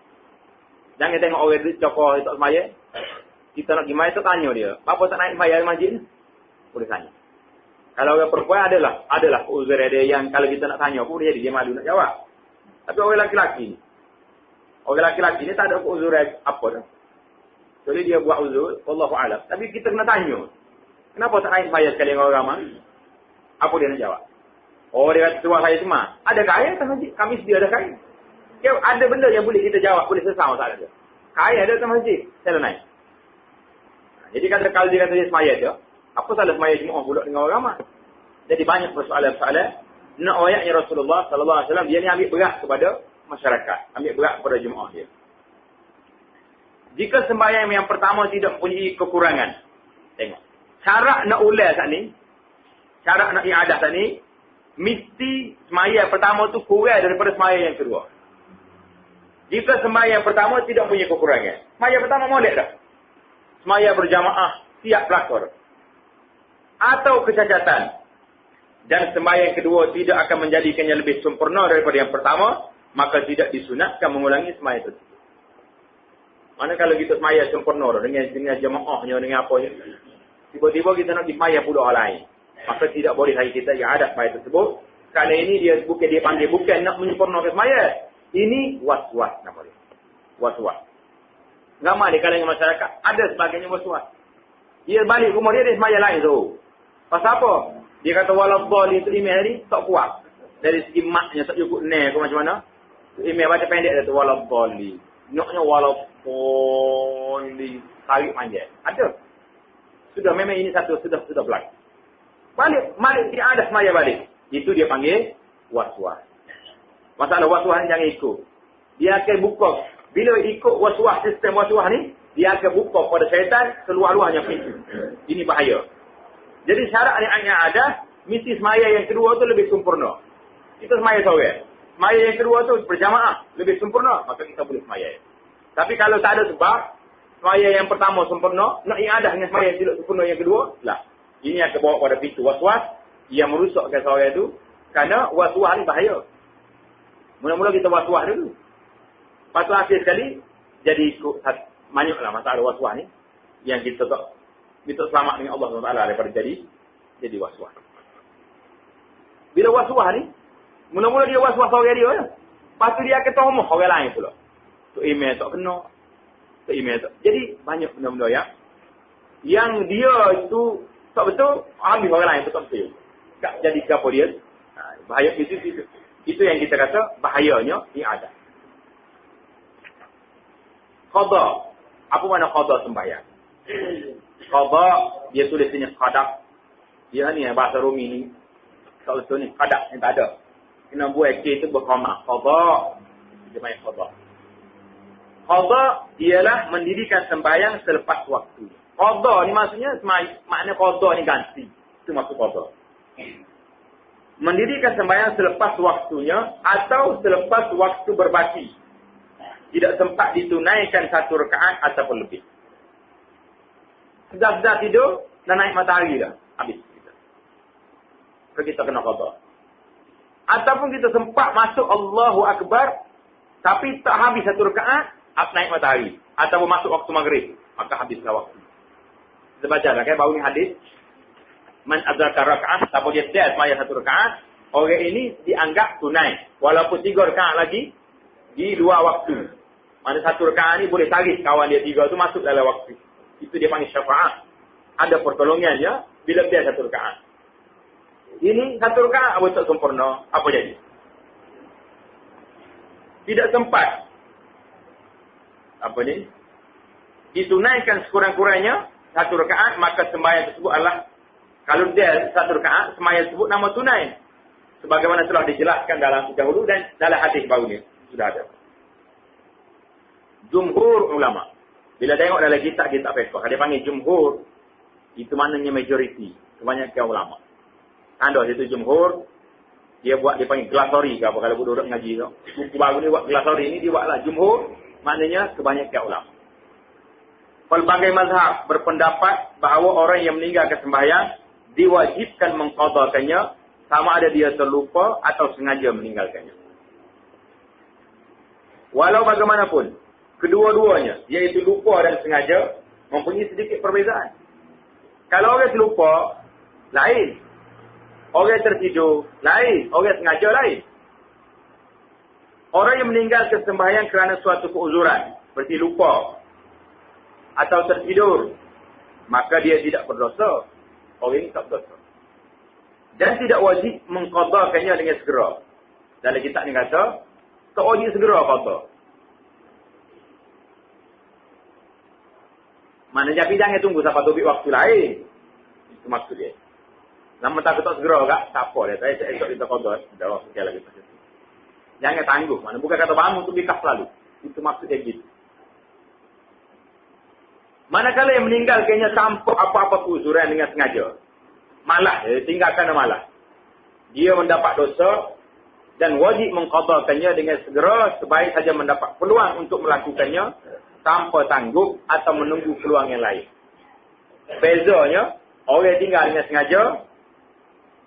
Jangan tengok orang itu cokoh tak sembahyang. Kita nak pergi masjid, tanya dia. Apa tak naik sembahyang masjid ni? Boleh tanya. Kalau orang perempuan adalah uzur dia yang kalau kita nak tanya pun dia malu nak jawab. Tapi orang laki-laki ni tak ada uzur apa dah. Jadi dia buat uzur, wallahu a'lam. Tapi kita kena tanya. Kenapa tak naik sembahyang sekali dengan orang ramai? Apa dia nak jawab? Oh, dia kata tuan saya cuma ada kain atas masjid. Kami sedia ada kain. Ya, ada benda yang boleh kita jawab, boleh sesama tak ada. Kain ada atas masjid. Saya naik. Jadi kalau dia kata dia sembahyang tu, apa salah sembahyang Jumaat pula dengan orang ramai? Jadi banyak persoalan-persoalan. Nak ayatnya Rasulullah sallallahu alaihi wasallam dia ni ambil berat kepada masyarakat, ambil berat kepada jemaah dia. Jika sembahyang yang pertama tidak mempunyai kekurangan. Tengok. Cara nak ulas saat ni, cara nak iadah saat ni, mesti sembahyang pertama tu kurang daripada sembahyang yang kedua. Jika sembahyang pertama tidak mempunyai kekurangan. Sembahyang pertama molek dah. Sembahyang berjamaah siap pelakor. Atau kecacatan. Dan sembahyang kedua tidak akan menjadikannya lebih sempurna daripada yang pertama, maka tidak disunatkan mengulangi sembahyang tersebut. Mana kalau kita sembahyang sempurna dengan jamaahnya, dengan apa, tiba-tiba kita nak sembahyang pula orang lain, maka tidak boleh lagi kita iadah sembahyang tersebut. Kerana ini dia panggil bukan nak menyempurnakan sembahyang. Ini was-was nama dia. Was-was. Ramai di kalangan masyarakat ada sebagainya was-was. Dia balik rumah dia sembahyang lain tu. Pasal apa? Dia kata walaupun itu email tadi tak kuat. Dari segi maknya tak cukup ne ke macam mana? Email baca pendek dia tu walaupun. Naknya walaupun tarik panjang. Ada. Sudah memang ini satu sudah berlaku. Balik dia ada semaya balik. Itu dia panggil was-was. Masalah was-was ni jangan ikut. Dia akan buka. Bila ikut was-was, sistem was-was ni, dia akan buka pada syaitan seluar-luarnya pintu. Ini bahaya. Jadi syarat yang ada, mesti semaya yang kedua tu lebih sempurna. Kita semaya seorang. Semaya yang kedua tu berjamaah, lebih sempurna, maka kita boleh semaya. Tapi kalau tak ada sebab, semaya yang pertama sempurna, nak iadah dengan semaya yang tidak sempurna yang kedua, lah. Ini akan bawa pada pintu was-was yang merusakkan seorang itu, kerana was-was ni bahaya. Mula-mula kita was-was dulu. Lepas tu akhir sekali, jadi ikut banyaklah masalah was-was ni, yang kita tak minta selamat dengan Allah SWT daripada jadi was-was. Bila was-was ni, mula-mula dia was-was orang dia. Lepas tu dia akan tomoh orang lain pula. Tu email tak kena. Tu email tak. Jadi banyak benda-benda yang dia itu tak betul, ambil orang lain tu tak betul. Tak jadi apa dia. Bahaya itu. Itu yang kita kata bahayanya ini ada. Qada. Apa makna qada sembahyang? Qada, dia tulis sini qadab. Dia ni bahasa Rumi ni. Tak betul ni, qadab yang tak ada. Kena buat K itu berkoma. Qada. Dia main qada. Qada ialah mendirikan sembahyang selepas waktu. Qada ni maksudnya, makna qada ni ganti. Itu maksud qada. Mendirikan sembahyang selepas waktunya atau selepas waktu berbaki. Tidak sempat ditunaikan satu rakaat ataupun lebih. Sedar-sedar tidur, dah naik matahari dah. Habis. kita kena qada. Ataupun kita sempat masuk Allahu Akbar, tapi tak habis satu rakaat, naik matahari. Ataupun masuk waktu maghrib, maka habislah waktu. Kita baca lah, kan? Baru ni hadis. Man adraka rakaat, siapa dia tiada semaya satu rakaat, orang ini dianggap tunai. Walaupun 3 rakaat lagi, di 2 waktu. Mana satu rakaat ni boleh tarik kawan dia 3 tu masuk dalam waktu. Itu dia panggil syafaat. Ada pertolongannya bila dia satu rakaat. Ini satu rakaat apa tak sempurna, apa jadi? Tidak sempat. Apa ni? Ditunaikan sekurang-kurangnya satu rakaat, maka sembahyang tersebut adalah, kalau dia satu rakaat, sembahyang tersebut nama tunai. Sebagaimana telah dijelaskan dalam dahulu dan dalam hadis baru ni sudah ada. Jumhur ulama. Bila tengok dalam kitab-kitab fiqh, dia panggil jumhur, itu maknanya majoriti, kebanyakan ulama. Anda situ jumhur, dia panggil glasori ke apa kalau budak ngaji tu. Buku baru ni buat glasori ni, dia buatlah jumhur, maknanya kebanyakan ulama. Pelbagai mazhab berpendapat bahawa orang yang meninggalkan sembahyang diwajibkan mengqadakannya, sama ada dia terlupa atau sengaja meninggalkannya. Walau bagaimanapun, kedua-duanya, iaitu lupa dan sengaja, mempunyai sedikit perbezaan. Kalau orang terlupa, lain. Orang tertidur, lain. Orang sengaja, lain. Orang yang meninggalkan sembahyang kerana suatu keuzuran, seperti lupa atau tertidur, maka dia tidak berdosa. Orang ini tak berdosa. Dan tidak wajib mengqadakannya dengan segera. Dalam kitab ni kata, tak wajib segera qada. Maknanya jangan tunggu sampai tubik waktu lain. Itu maksud dia. Lama tak segera tak? Tak apa dia. Saya esok kita qada. Dah waktu lagi pasal itu. Jangan tangguh. Mana bukan kata bangun tu bikas selalu. Itu maksud dia gitu. Manakala yang meninggalkannya tanpa apa-apa keuzuran dengan sengaja. Malah, dia tinggalkan malah. Dia mendapat dosa dan wajib mengqadakannya dengan segera, sebaik saja mendapat peluang untuk melakukannya tanpa tangguh atau menunggu peluang yang lain. Bezanya, orang tinggal dengan sengaja,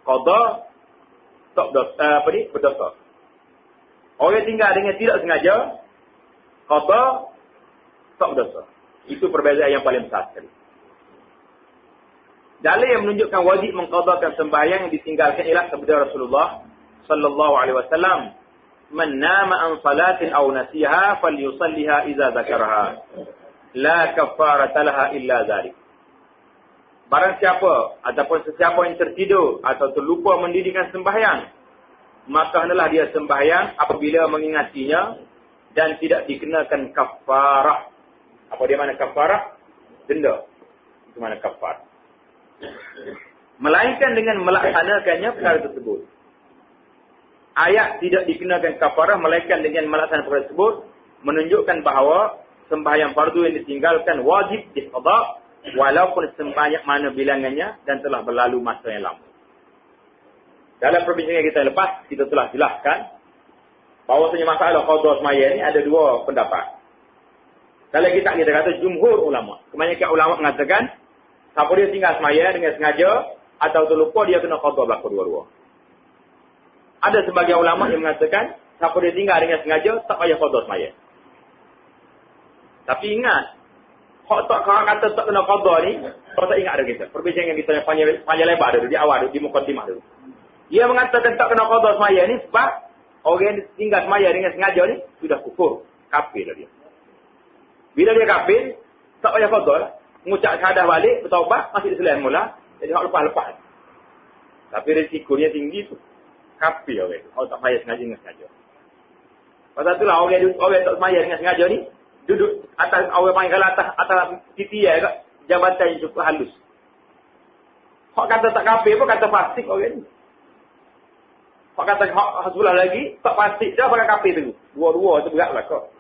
qada tak dosa, berdosa. Orang tinggal dengan tidak sengaja, qada tak berdosa. Itu perbezaan yang paling besar sekali. Dalil yang menunjukkan wajib mengqadakan sembahyang yang ditinggalkan ialah sabda Rasulullah sallallahu alaihi wasallam, "Man nama an salatin aw nasiha falyusalliha idza dzakaraha. La kafarata laha illa dzalik." Barang siapa ataupun sesiapa yang tertidur atau terlupa mendirikan sembahyang, maka hendaklah dia sembahyang apabila mengingatinya dan tidak dikenakan kafarah. Apa dia mana kafarah? Denda. Itu mana kafarah. Melainkan dengan melaksanakannya perkara tersebut. Ayat tidak dikenakan kafarah melainkan dengan melaksanakan perkara tersebut menunjukkan bahawa sembahyang fardu yang ditinggalkan wajib diqada walaupun sembahyang mana bilangannya dan telah berlalu masa yang lama. Dalam perbincangan kita lepas kita telah jelaskan bahawasanya masalah qada sembahyang ini ada 2 pendapat. Dalam kitab kita kata jumhur ulama, kebanyakan ulama mengatakan siapa dia tinggal sembahyang dengan sengaja atau terlupa dia kena qada berlaku dua-dua. Ada sebagian ulama yang mengatakan siapa dia tinggal dengan sengaja tak payah qada sembahyang. Tapi ingat, hak tak orang kata tak kena qada ni, kau tak ingat ada kita. Perbincangan kita yang panjang lebar dulu di awal dulu, di mukadimah dulu. Dia mengatakan tak kena qada sembahyang ni sebab orang yang tinggal sembahyang dengan sengaja ni sudah kufur, kafir dah dia. Bila dia kafir, tak payah qada lah. Mengucap syahadah balik, bertaubat, masih Islam mula. Jadi hak lepas-lepas. Tapi risikonya tinggi tu. Kafir orang. Orang tak payah sengaja dengan sengaja. Pasal itulah orang tak semaya dengan sengaja ni, duduk atas, orang panggil atas titi ya, jabatan yang cukup halus. Hak kata tak kafir pun kata fasik orang ni. Hak kata hak sebelah lagi, tak fasik dah pakai kafir tu. Dua-dua tu berat lah kau.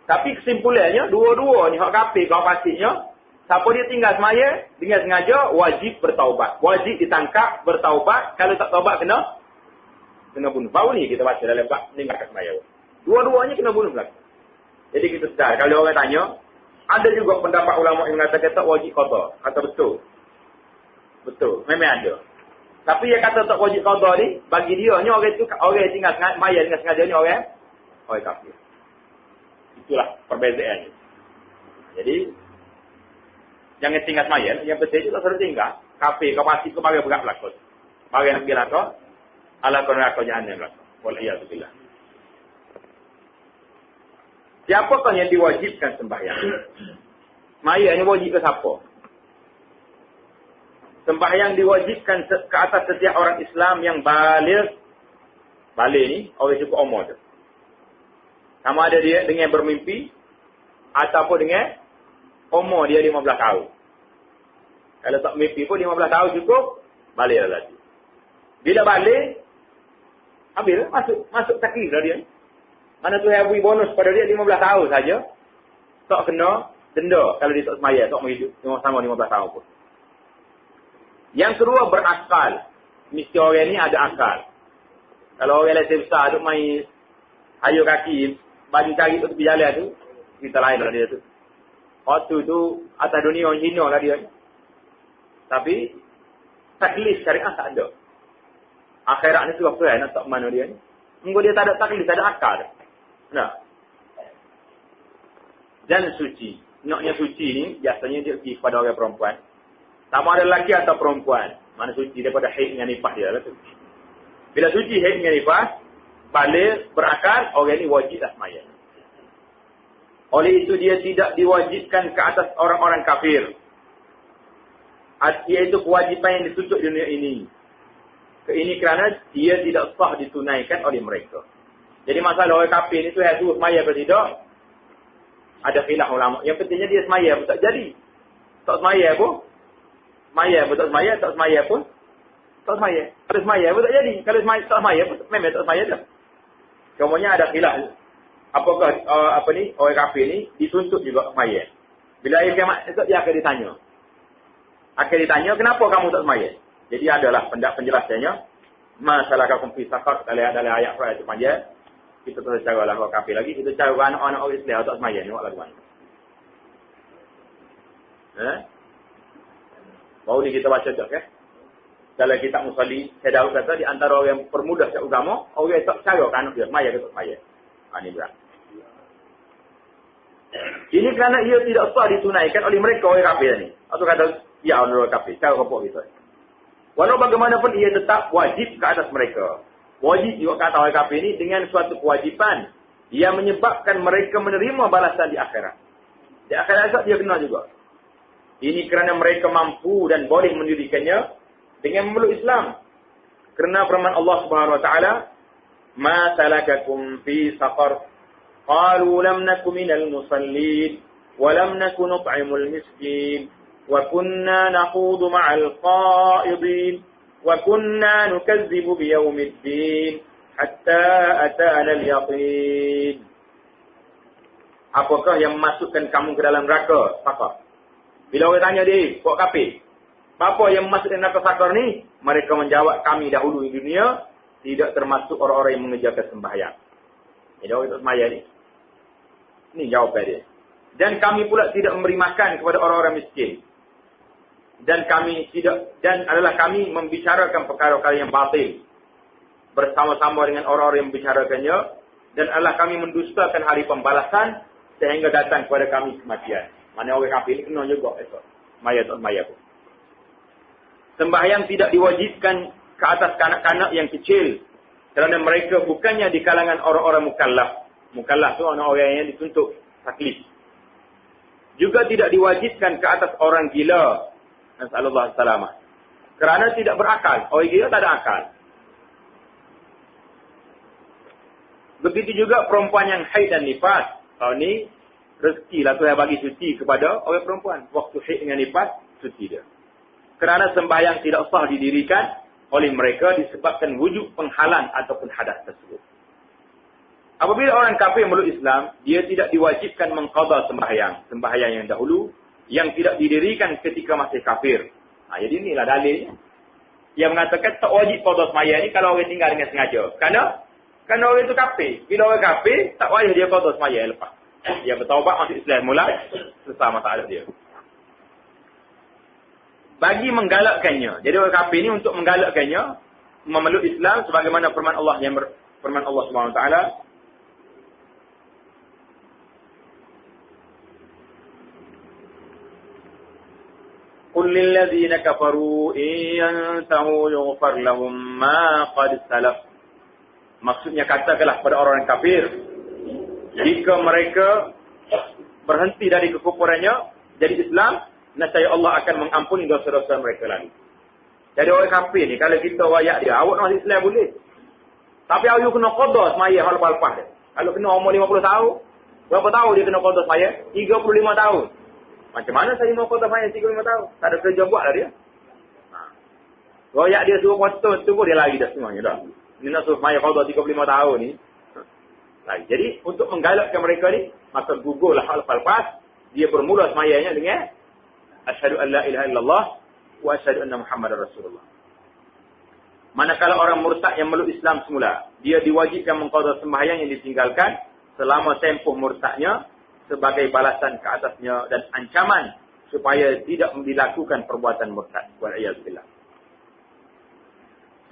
Tapi kesimpulannya, dua-dua ni hak kafir kau fasiknya, siapa dia tinggal semaya dengan sengaja, wajib bertaubat. Wajib ditangkap, bertaubat. Kalau tak taubat, kena bunuh. Baru ni kita baca dalam bab meninggalkan semaya. Dua-duanya kena bunuh belakang. Jadi kita sedar, kalau orang tanya, ada juga pendapat ulama yang mengatakan tak wajib qada. Kata betul. Betul, memang ada. Tapi dia kata tak wajib qada ni, bagi dia ni orang itu orang yang tinggal mayat dengan sengaja ni orang kafir. Itulah perbezaannya. Jadi jangan tinggal mayat, yang penting itu tak suruh tinggal. Kafir kau mati kau bagi berat belakang. Bagi nak bilang kau ala kau neraka jahannam belakang. Waliyadzubillah. Siapakah yang diwajibkan sembahyang? Mayat ni wajib ke siapa? Sembahyang diwajibkan ke atas setiap orang Islam yang baligh. Baligh ni orang cukup umur tu. Sama ada dia dengan bermimpi ataupun dengan umur dia 15 tahun. Kalau tak mimpi pun 15 tahun cukup, balik lagi. Bila balik, habis masuk taklif lah dia. Mana tu yang beri bonus pada dia 15 tahun saja. Tak kena denda kalau dia tak semaya, tak menghidup sama 15 tahun pun. Yang kedua berakal. Mesti orang ni ada akal. Kalau orang lesser besar tu main ayuh kaki, bagi cari tu tepi jalan tu, kita lain lah dia tu. Waktu tu atas dunia orang hina lah dia. Tapi taklif syariah tak ada. Akhirat ni tu apa nak tak mana dia ni. Mungkin dia tak ada taklif, tak ada akal. Nah. Dan suci. Naknya suci ni biasanya dia pergi kepada orang perempuan. Sama ada lelaki atau perempuan. Mana suci daripada haid dengan nifas dia lah tu. Bila suci haid dengan nifas, balik berakal, orang ni wajib dah semaya. Oleh itu dia tidak diwajibkan ke atas orang-orang kafir. Iaitu kewajipan yang dituntut di dunia ini. Ini kerana dia tidak sah ditunaikan oleh mereka. Jadi masalah orang kafir ni tu yang suruh semaya atau tidak, ada khilaf ulama. Yang pentingnya dia semaya pun tak jadi. Tak semaya pun, semaya pun tak semaya, tak semaya pun tak semaya. Kalau semaya pun tak jadi. Kalau tak semaya pun memang tak semaya dah. Kemudian ada khilaf. Apakah orang kafir ni dituntut juga semaya. Bila akhir kiamat esok dia akan ditanya. Kenapa kamu tak semaya? Jadi adalah penjelasannya. Masalah kaum fi saqar dalam ayat Quran itu panjang. Kita terus cara lah orang kafir lagi. Kita cara anak-anak orang Islam tak semaya. Ni buat lagu mana? Baru ni kita baca tak kan? Dalam kitab Musalli, saya Daud kata di antara orang yang permudah setiap agama, orang yang tak cara kan anak dia semaya ke tak semaya. Ini berat. Ini kerana ia tidak sah ditunaikan oleh mereka orang kafir ni. Atau kata, ya orang kafir. Cara apa kita? Walau bagaimanapun ia tetap wajib ke atas mereka. Wajib juga kata orang kafir ini dengan suatu kewajipan yang menyebabkan mereka menerima balasan di akhirat. Di akhirat dia kena juga. Ini kerana mereka mampu dan boleh mendirikannya dengan memeluk Islam. Kerana firman Allah Subhanahu wa taala, "Ma salakakum fi saqar? Qalu lam nakum minal musallin wa lam nakun nut'imul miskin wa kunna naqudu ma'al qa'idin wa kunna nukazzibu biyaumiddin hatta atana al-yaqin." Apakah yang memasukkan kamu ke dalam neraka? Saqar. Bila orang tanya dia, kok kafir? Apa yang masuk dalam neraka sakar ni? Mereka menjawab, kami dahulu di dunia tidak termasuk orang-orang yang mengerjakan sembahyang. Jadi orang tak sembahyang ni. Ini jawapan dia. Dan kami pula tidak memberi makan kepada orang-orang miskin. Dan adalah kami membicarakan perkara-perkara yang batil bersama-sama dengan orang-orang yang membicarakannya. Dan adalah kami mendustakan hari pembalasan sehingga datang kepada kami kematian. Mana orang kafir ni kena juga esok. Maya tak maya pun. Sembahyang tidak diwajibkan ke atas kanak-kanak yang kecil. Kerana mereka bukannya di kalangan orang-orang mukallaf. Mukallaf tu orang-orang yang dituntut taklif. Juga tidak diwajibkan ke atas orang gila. Nasallallahu salamah. Kerana tidak berakal. Orang gila tak ada akal. Begitu juga perempuan yang haid dan nifas. Tahun ni rezeki lah Tuhan bagi suci kepada orang perempuan. Waktu haid dengan nifas, suci dia. Kerana sembahyang tidak sah didirikan oleh mereka disebabkan wujud penghalang ataupun hadas tersebut. Apabila orang kafir meluk Islam, dia tidak diwajibkan mengqada sembahyang. Sembahyang yang dahulu, yang tidak didirikan ketika masih kafir. Jadi inilah dalilnya. Yang mengatakan tak wajib qada sembahyang ni kalau orang tinggal dengan sengaja. Kerana orang itu kafir. Bila orang kafir, tak wajib dia qada sembahyang lepas. Dia bertaubat masuk Islam mula, selesai masalah dia. bagi menggalakkannya. Jadi orang kafir ni untuk menggalakkannya memeluk Islam sebagaimana firman Allah firman Allah Subhanahu Wa Taala, "Qul lil ladzina kafaru in yantahu yughfar lahum ma qad salaf." Maksudnya katakanlah pada orang kafir, jika mereka berhenti dari kekufurannya jadi Islam, nescaya Allah akan mengampuni dosa-dosa mereka lalu. Jadi orang kafir ni, kalau kita wayak dia, awak masuk Islam boleh. Tapi awak kena qada semaya hal lepas dia. Kalau kena umur 50 tahun, berapa tahun dia kena qada semaya? 35 tahun. Macam mana saya mau qada semaya 35 tahun? Tak ada kerja buat lah dia. Wayak dia suruh potong tu pun dia lari dah semuanya dah. Dia nak suruh semaya qada 35 tahun ni. Lari. Jadi untuk menggalakkan mereka ni, maka gugurlah hal lepas. Dia bermula semayanya dengan asyhadu an la ilaha illallah wa asyhadu anna Muhammadar Rasulullah. Manakala orang murtad yang meluk Islam semula, dia diwajibkan mengqada sembahyang yang ditinggalkan selama tempoh murtadnya sebagai balasan ke atasnya dan ancaman supaya tidak dilakukan perbuatan murtad. Wa'iyazbillah.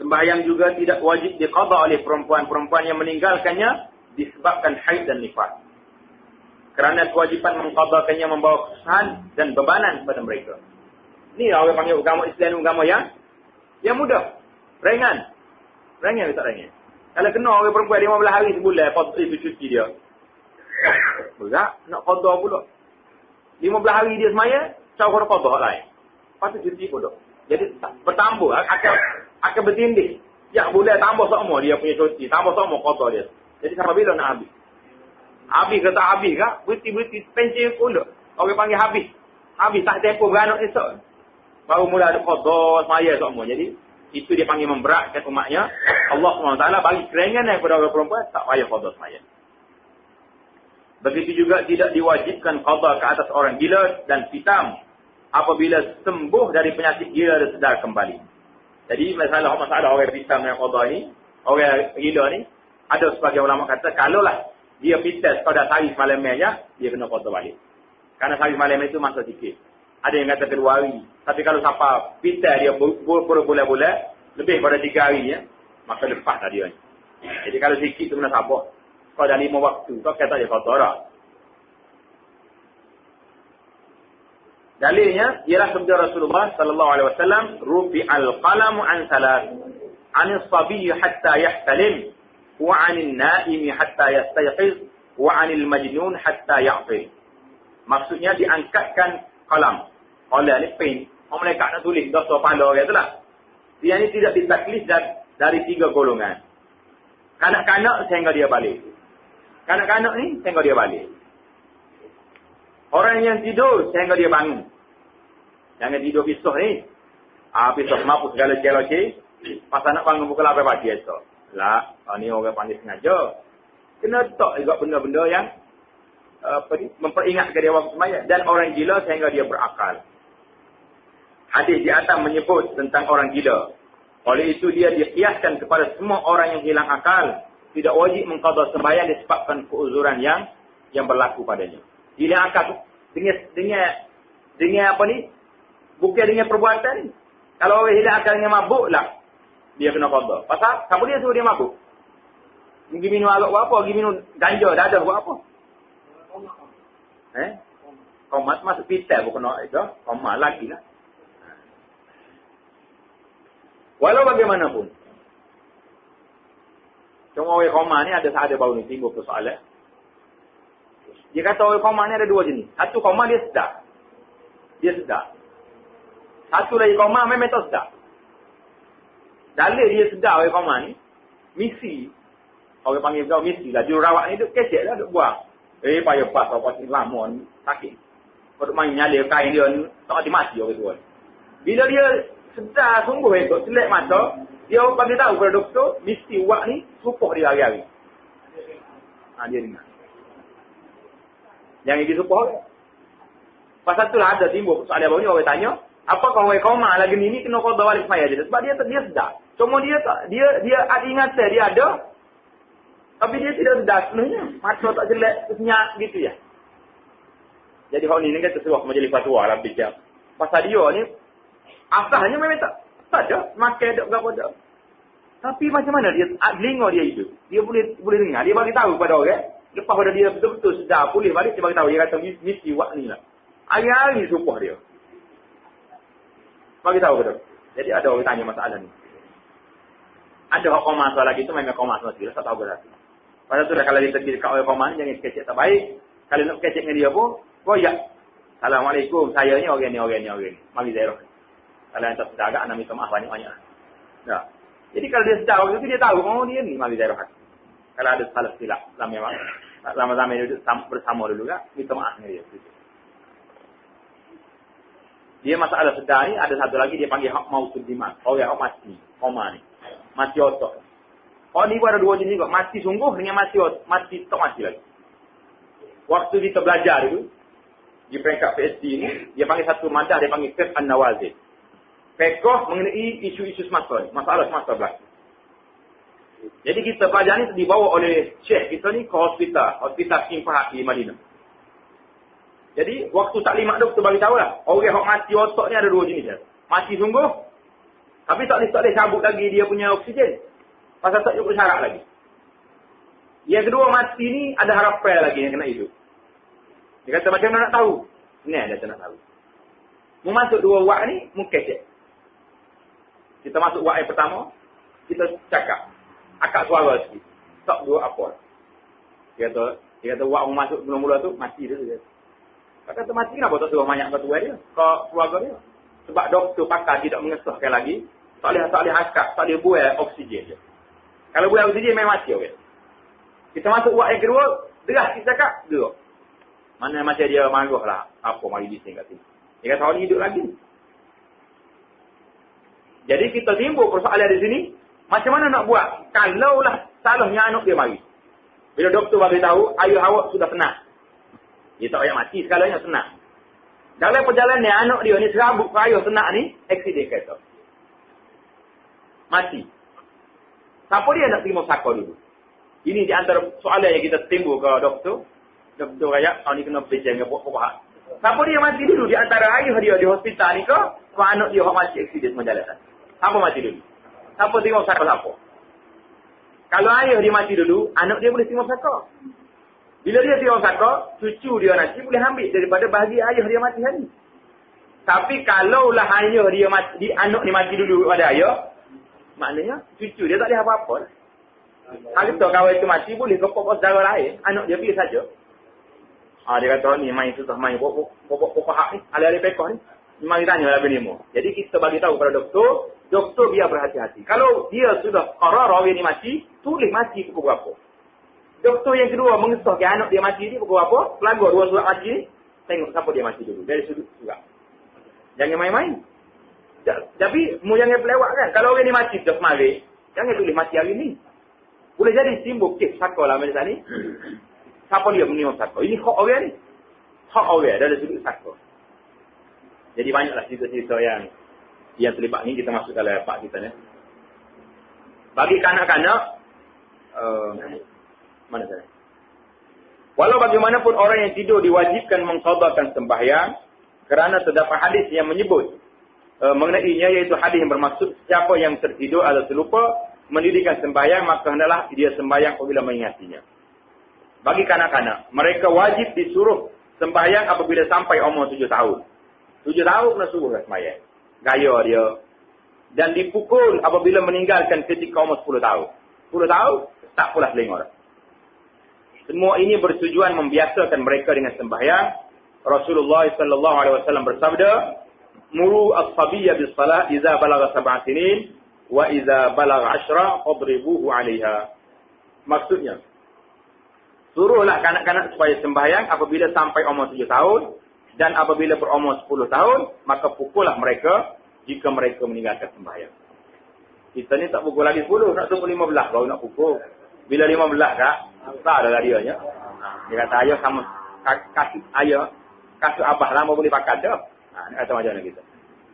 Sembahyang juga tidak wajib diqada oleh perempuan-perempuan yang meninggalkannya disebabkan haid dan nifas. Kerana kewajipan mengqadakannya membawa kesusahan dan bebanan kepada mereka. Ni orang panggil agama Islam, agama yang mudah. Ringan. Ringan tak ringan? Kalau kena orang perempuan 15 hari sebulan, patut itu cuci dia. Berat, nak qada pula. 15 hari dia semaya, cara qada lain. Patut cuci pula. Jadi bertambah, akan bertindih. Ya, boleh tambah semua dia punya cuci, tambah semua qada dia. Jadi sampai bila nak habis? Habis ke tak habis ke? Berhenti pencet pula. Orang panggil habis. Habis tak tempoh beranak esok. Baru mula ada qada semaya semua. Jadi itu dia panggil memberatkan umatnya. Allah SWT bagi keringanan kepada orang perempuan, tak payah qada semaya. Begitu juga tidak diwajibkan qada ke atas orang gila dan pitam apabila sembuh dari penyakit gila dan sedar kembali. Jadi masalah orang pitam yang qada ni, orang gila ni, ada sebagian ulama kata kalaulah dia pitas pada sehari semalamnya, dia kena qada balik. Karena sehari semalam itu masa sikit. Ada yang kata kedua hari. Tapi kalau siapa pitas dia berbulan-bulan, lebih pada 3 hari ya, maka lepaslah dia. Jadi kalau sikit tu kena sabar. Kau dah 5 waktu, kau kata dia qada dah. Dalilnya ialah sabda Rasulullah sallallahu alaihi wasallam, "Rufi'al qalamu an salat, 'anil sabiyyi hatta yahtalim, wa 'anil na'imi hatta yastayqiz, wa 'anil majnun hatta ya'qil." Maksudnya diangkatkan kalam. Qalam ni pen. Orang malaikat nak tulis dosa pahala kata lah. Dia ni tidak ditaklif dari 3 golongan. Kanak-kanak sehingga dia balik. Kanak-kanak ni sehingga dia balik. Orang yang tidur sehingga dia bangun. Jangan tidur pisuh ni. Pisuh mampu segala celok-celok. Pasal nak bangun pukul 8 pagi esok. Lah, ni orang panggil sengaja. Kena tak juga benda-benda yang memperingatkan dia waktu sembahyang. Dan orang gila sehingga dia berakal. Hadis di atas menyebut tentang orang gila. Oleh itu dia dikiaskan kepada semua orang yang hilang akal. Tidak wajib mengqada sembahyang disebabkan keuzuran yang berlaku padanya. Hilang akal dengan apa ni? Bukan dengan perbuatan ni. Kalau orang hilang akal dengan mabuk lah, dia kena qada. Pasal siapa dia suruh dia mabuk? Pergi minum arak buat apa? Pergi minum ganja dadah buat apa? Komat masuk pital pun kena itu. Komat lagi lah. Walau bagaimanapun. Cuma orang koma ni ada baru ni timbul persoalan. Dia kata orang koma ni ada 2 jenis. Satu koma dia sedar. Dia sedar. Satu lagi koma memang tak sedar. Dalil dia sedar orang koma ni, misi. Orang panggil kau misi lah. Jururawat ni duk kecek lah, duk buang. Payah pas apa sih lama ni sakit. Kalau main nyala kain dia tak mati orang tua. Bila dia sedar sungguh itu, selek mata, dia bagi tahu kepada doktor, mesti uak ni supuh dia hari-hari. Dia dengar. Yang ini supuh ke? Pasal itulah ada timbul soalan baru ni, orang tanya, apakah orang koma lagi ni kena qada balik semaya dia? Sebab dia sedar. Cuma dia tak, dia ada ingatan, dia ada, tapi dia tidak sedar sebenarnya. Mata tak jelek, senyap gitu ya. Jadi hal ni kata sebuah majlis fatwa lah bijak. Pasal dia ni, Asalnya memang tak ada. Makan ada berapa ada. Tapi macam mana dia, telinga dia hidup. Dia boleh dengar. Dia bagi tahu kepada orang. Lepas pada dia betul-betul sedar pulih balik, dia bagi tahu. Dia kata, mesti wak ni lah. Hari-hari sumpah dia. Bagi tahu betul. Jadi ada orang tanya masalah ni. Ada hak koma soal lagi tu memang koma semua sekali. Tak tahu berarti. Pada tu dah kalau dia terdekat oleh koma ni, jangan kecek tak baik. Kalau nak kecek dengan dia pun, ya. Assalamualaikum, saya ni orang ni. Mari saya roh. Kalau yang tak sedar agak, nak minta maaf banyak-banyak. Ya. Jadi kalau dia sedar waktu itu, dia tahu, dia ni mari saya roh. Kalau ada salah silap, lama-lama dia bersama dulu kan, minta maaf dengan dia. Dia masalah sedar ni, ada satu lagi dia panggil hak mautul diman. Orang hak mati, koma ni. Mati otak. Oh ni pun ada dua jenis juga. Mati sungguh dengan mati otak. Mati tak mati lagi. Waktu kita belajar dulu, di peringkat PhD ni, dia panggil satu madah, dia panggil Fiqh An-Nawazil. Fiqh mengenai isu-isu semasa ni. Masalah semasa belakang. Jadi kita belajar ni dibawa oleh Syekh kita ni ke hospital King Fahad di Madinah. Jadi waktu taklimat doktor bagi tahu lah, orang yang mati otak ni ada dua jenis. Mati sungguh, tapi tak boleh cabut lagi dia punya oksigen. Pasal tak cukup syarat lagi. Yang kedua mati ni ada harapan lagi yang kena hidup. Dia kata macam mana nak tahu? Ni ada nak tahu. Mu masuk dua wak ni, mungkin cek. Kita masuk wak yang pertama, kita cakap. Akak suara sikit. Tak dua apa. Dia kata wak mu masuk mula-mula tu, mati dia. Dia kata mati kenapa tak suruh banyak ketua dia? Ke keluarga dia? Sebab doktor pakar tidak mengesahkan lagi. Tak boleh akak, tak boleh buat oksigen je. Kalau buat oksigen, memang mati. Okay? Kita masuk wak yang kedua, derah kita cakap, gerak. Mana macam dia marah lah. Apa mari bising kat sini. Dia kata orang hidup lagi. Jadi kita timbul persoalan di sini. Macam mana nak buat? Kalaulah salahnya anak dia mari. Bila doktor bagi tahu, ayah awak sudah senang. Dia tak payah mati segalanya senang. Dalam perjalanan ni, anak dia ni serabut ke ayah senang ni, aksiden kata. Mati. Siapa dia nak terima saka dulu? Ini di antara soalan yang kita timbul ke doktor. Doktor rakyat, tahun ni kena bincang dengan pokok-pokok. Siapa dia mati dulu di antara ayah dia di hospital ni ke? Ke anak dia yang mati aksiden menjalanan. Siapa mati dulu? Siapa terima saka siapa? Kalau ayah dia mati dulu, anak dia boleh terima saka. Bila dia terima saka, cucu dia nanti boleh ambil daripada bahagian ayah dia mati hari. Tapi kalaulah ayah dia mati, anak ni mati dulu pada ayah, maknanya cucu dia tak boleh apa-apa. Kalau tu kawan itu mati, boleh ke pokok saudara lain, anak dia pergi saja. Dia kata ni main susah main pokok hak ni, alih-alih pekoh ni. Mari tanya lah berimu. Jadi kita bagi tahu kepada doktor biar berhati-hati. Kalau dia sudah qarar orang ni mati, tulis mati pukul berapa. Doktor yang kedua mengesahkan anak dia mati ni pukul berapa, pelagor dua surat mati ni, tengok siapa dia mati dulu. Dari sudut surat. Jangan main-main. Tapi, mu jangan pelewat kan. Kalau orang ni mati dah kemarin, jangan tulis mati hari ni. Boleh jadi timbul kes saka lah macam ni. Siapa dia menerima saka? Ini hak orang ni. Hak orang dari sudut saka. Jadi banyaklah cerita-cerita yang terlibat ni, kita masuk dalam part kita ni. Bagi kanak-kanak, mana saya? Walau bagaimanapun orang yang tidur diwajibkan mengqadakan sembahyang, kerana terdapat hadis yang menyebut mengenainya, yaitu hadis yang bermaksud siapa yang tertidur atau terlupa mendirikan sembahyang, maka hendaklah dia sembahyang apabila mengingatinya. Bagi kanak-kanak, mereka wajib disuruh sembahyang apabila sampai umur 7 tahun. 7 tahun kena suruh sembahyang. Gaya dia. Dan dipukul apabila meninggalkan ketika umur 10 tahun. 10 tahun, tak pula selingor. Semua ini bertujuan membiasakan mereka dengan sembahyang. Rasulullah SAW bersabda, Muru as-sabiyya bis-salah iza balagha 7 sinin wa iza balagha 10 fadribuhu 'alaiha. Maksudnya, suruhlah kanak-kanak supaya sembahyang apabila sampai umur 7 tahun. Dan apabila berumur 10 tahun, maka pukullah mereka jika mereka meninggalkan sembahyang. Kita ni tak pukul lagi 10, nak tunggu 15 baru nak pukul. Bila 15 kak, tak ada dia nya. Dia kata ayah sama kasih ayah, kasih abah lama boleh pakai dah. Dia kata macam mana kita.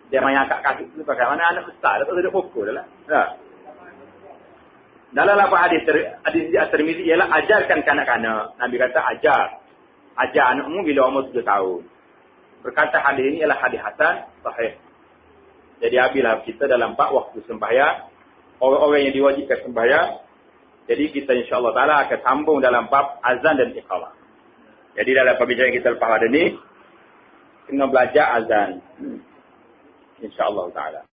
Dia main akak kasih tu pakai mana anak besar, tak ada pukul dah lah. Dalam apa hadis At-Tirmizi ialah ajarkan kanak-kanak. Nabi kata ajar anakmu bila umur 7 tahun. Berkata hadis ini ialah hadis hasan sahih. Jadi ambillah kita dalam 4 waktu sembahyang. Orang-orang yang diwajibkan sembahyang. Jadi kita insyaAllah ta'ala akan sambung dalam bab azan dan iqamah. Jadi dalam pembicaraan kita lepas hari ini, kena belajar azan. InsyaAllah ta'ala.